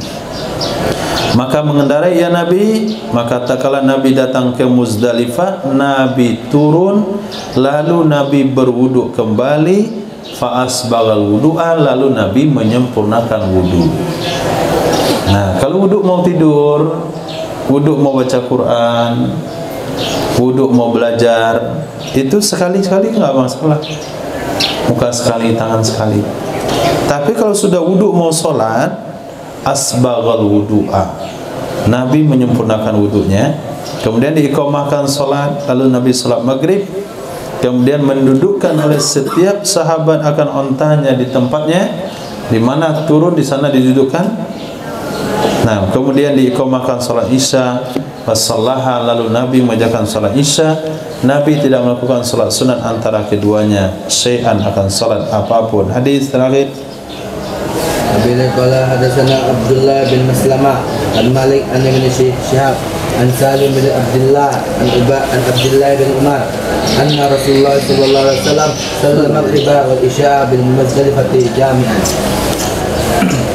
Maka mengendarai ya Nabi, maka tak kala Nabi datang ke Muzdalifah, Nabi turun, lalu Nabi berwudu kembali. Fa'asbagal wudu'a, lalu Nabi menyempurnakan wudu. Nah, kalau wudu mau tidur, wudu mau baca Quran, wudu mau belajar, itu sekali-sekali enggak masalah. Muka sekali, tangan sekali. Tapi kalau sudah wudu mau sholat, asbagal wudu'a, Nabi menyempurnakan wudunya. Kemudian diiqamahkan sholat, lalu Nabi sholat maghrib. kemudian mendudukkan oleh setiap sahabat akan ontanya di tempatnya, di mana turun di sana didudukkan. Nah, kemudian diiqamahkan salat Isya, wasallaha, lalu Nabi mengerjakan salat Isya. Nabi tidak melakukan salat sunat antara keduanya, syai'an, akan salat apapun. Hadis terakhir. Bila qala hadatsana Abdullah bin Maslamah an Malik an Ibn Shihab an Salim bin Abdullah an Abdullah bin Umar anna Rasulullah sallallahu alaihi wasallam shalla al-maghrib wal isya bil Muzdalifah jami'an.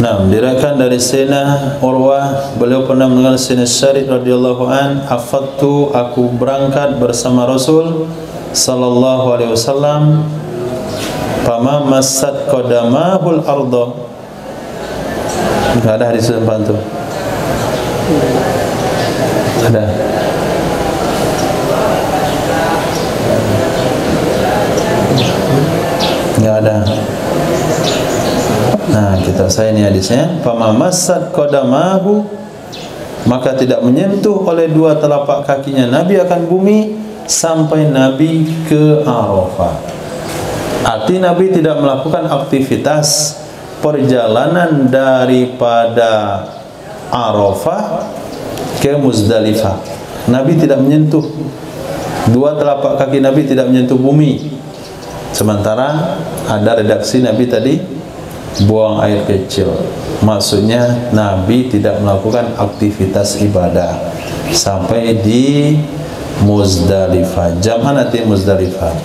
Nah, diriwayatkan dari Sayyidina Urwah, beliau pernah mendengar Sayyidina Syarif radhiyallahu an, afattu, aku berangkat bersama Rasul sallallahu alaihi wasallam, fama massat qadamahul arda. Enggak ada hadis tentang itu. Ada. Enggak ada. Nah, kita saya ini hadisnya, fama massat qadamahu, maka tidak menyentuh oleh dua telapak kakinya Nabi akan bumi sampai Nabi ke Arafah. Arti Nabi tidak melakukan aktivitas perjalanan daripada Arafah ke Muzdalifah. Nabi tidak menyentuh, dua telapak kaki Nabi tidak menyentuh bumi. Sementara ada redaksi Nabi tadi buang air kecil. Maksudnya Nabi tidak melakukan aktivitas ibadah sampai di Muzdalifah. Jam nanti Muzdalifah.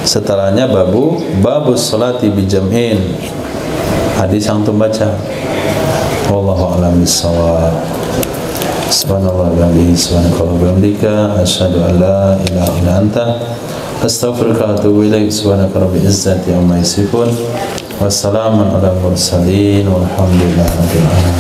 Setelahnya babus salati bijam'in. Hadis yang membaca. Wallahu a'lam bissawab. Subhanallah wa bihamdihi, subhanallahi wa bihamdika, asyhadu an la ilaha illa anta, astaghfiruka wa atubu ilaik. Subhanaka rabbil izzati amma yasifun. Wassalamun ala mursalin walhamdulillahi rabbil alamin.